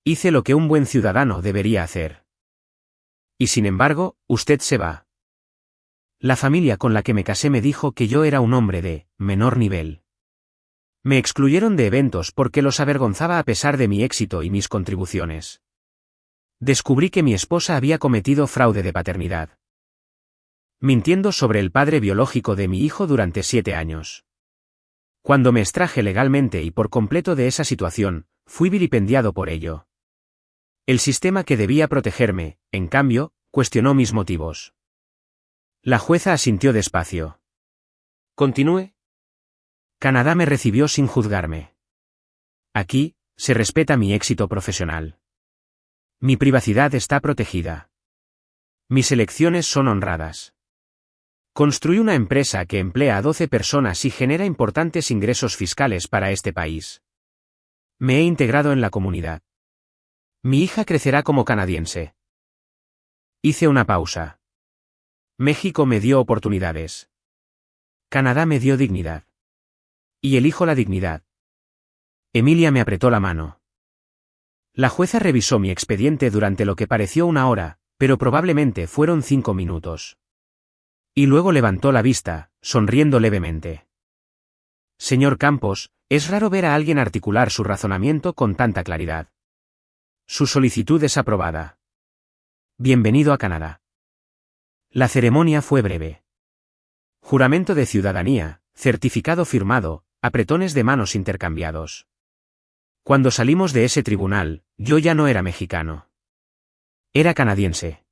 Hice lo que un buen ciudadano debería hacer. Y sin embargo, usted se va. La familia con la que me casé me dijo que yo era un hombre de menor nivel. Me excluyeron de eventos porque los avergonzaba a pesar de mi éxito y mis contribuciones. Descubrí que mi esposa había cometido fraude de paternidad, mintiendo sobre el padre biológico de mi hijo durante 7 años. Cuando me extraje legalmente y por completo de esa situación, fui vilipendiado por ello. El sistema que debía protegerme, en cambio, cuestionó mis motivos. La jueza asintió despacio. Continúe. Canadá me recibió sin juzgarme. Aquí, se respeta mi éxito profesional. Mi privacidad está protegida. Mis elecciones son honradas. Construí una empresa que emplea a 12 personas y genera importantes ingresos fiscales para este país. Me he integrado en la comunidad. Mi hija crecerá como canadiense. Hice una pausa. México me dio oportunidades. Canadá me dio dignidad. Y elijo la dignidad. Emilia me apretó la mano. La jueza revisó mi expediente durante lo que pareció 1 hora, pero probablemente fueron 5 minutos. Y luego levantó la vista, sonriendo levemente. Señor Campos, es raro ver a alguien articular su razonamiento con tanta claridad. Su solicitud es aprobada. Bienvenido a Canadá. La ceremonia fue breve. Juramento de ciudadanía, certificado firmado, apretones de manos intercambiados. Cuando salimos de ese tribunal, yo ya no era mexicano. Era canadiense.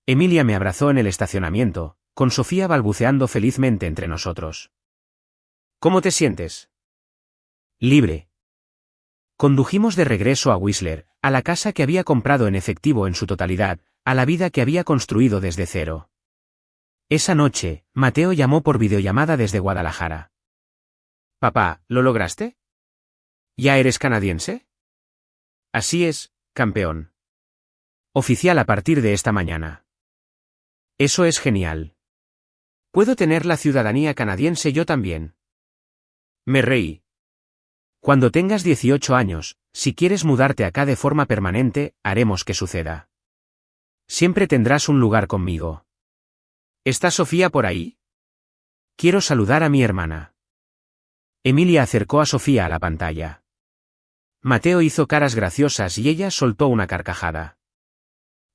Emilia me abrazó en el estacionamiento, con Sofía balbuceando felizmente entre nosotros. ¿Cómo te sientes? Libre. Condujimos de regreso a Whistler, a la casa que había comprado en efectivo en su totalidad, a la vida que había construido desde cero. Esa noche, Mateo llamó por videollamada desde Guadalajara. Papá, ¿lo lograste? ¿Ya eres canadiense? Así es, campeón. Oficial a partir de esta mañana. Eso es genial. ¿Puedo tener la ciudadanía canadiense yo también? Me reí. Cuando tengas 18 años, si quieres mudarte acá de forma permanente, haremos que suceda. Siempre tendrás un lugar conmigo. ¿Está Sofía por ahí? Quiero saludar a mi hermana. Emilia acercó a Sofía a la pantalla. Mateo hizo caras graciosas y ella soltó una carcajada.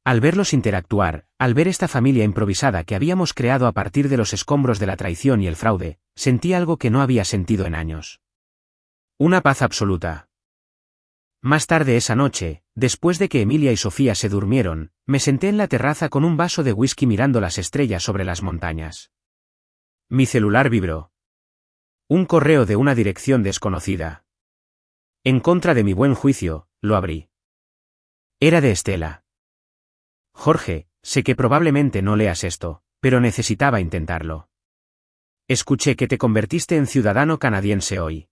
Al verlos interactuar, al ver esta familia improvisada que habíamos creado a partir de los escombros de la traición y el fraude, sentí algo que no había sentido en años. Una paz absoluta. Más tarde esa noche, después de que Emilia y Sofía se durmieron, me senté en la terraza con un vaso de whisky mirando las estrellas sobre las montañas. Mi celular vibró. Un correo de una dirección desconocida. En contra de mi buen juicio, lo abrí. Era de Estela. Jorge, sé que probablemente no leas esto, pero necesitaba intentarlo. Escuché que te convertiste en ciudadano canadiense hoy.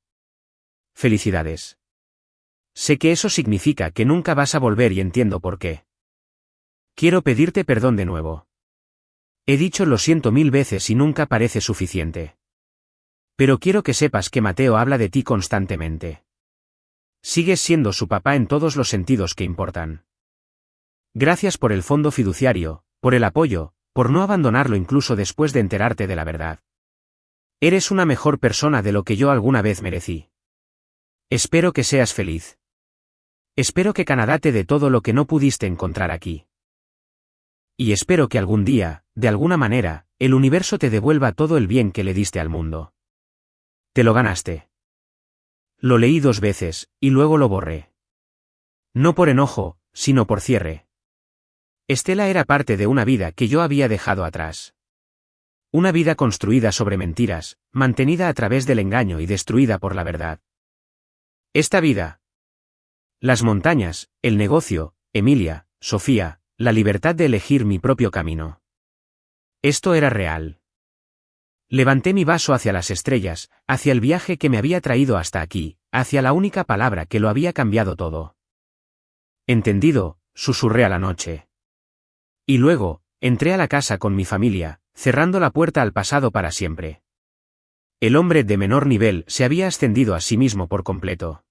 Felicidades. Sé que eso significa que nunca vas a volver y entiendo por qué. Quiero pedirte perdón de nuevo. He dicho lo siento 1000 veces y nunca parece suficiente. Pero quiero que sepas que Mateo habla de ti constantemente. Sigues siendo su papá en todos los sentidos que importan. Gracias por el fondo fiduciario, por el apoyo, por no abandonarlo incluso después de enterarte de la verdad. Eres una mejor persona de lo que yo alguna vez merecí. Espero que seas feliz. Espero que Canadá te dé todo lo que no pudiste encontrar aquí. Y espero que algún día, de alguna manera, el universo te devuelva todo el bien que le diste al mundo. Te lo ganaste. Lo leí 2 veces, y luego lo borré. No por enojo, sino por cierre. Estela era parte de una vida que yo había dejado atrás. Una vida construida sobre mentiras, mantenida a través del engaño y destruida por la verdad. Esta vida. Las montañas, el negocio, Emilia, Sofía, la libertad de elegir mi propio camino. Esto era real. Levanté mi vaso hacia las estrellas, hacia el viaje que me había traído hasta aquí, hacia la única palabra que lo había cambiado todo. Entendido, susurré a la noche. Y luego, entré a la casa con mi familia, cerrando la puerta al pasado para siempre. El hombre de menor nivel se había ascendido a sí mismo por completo.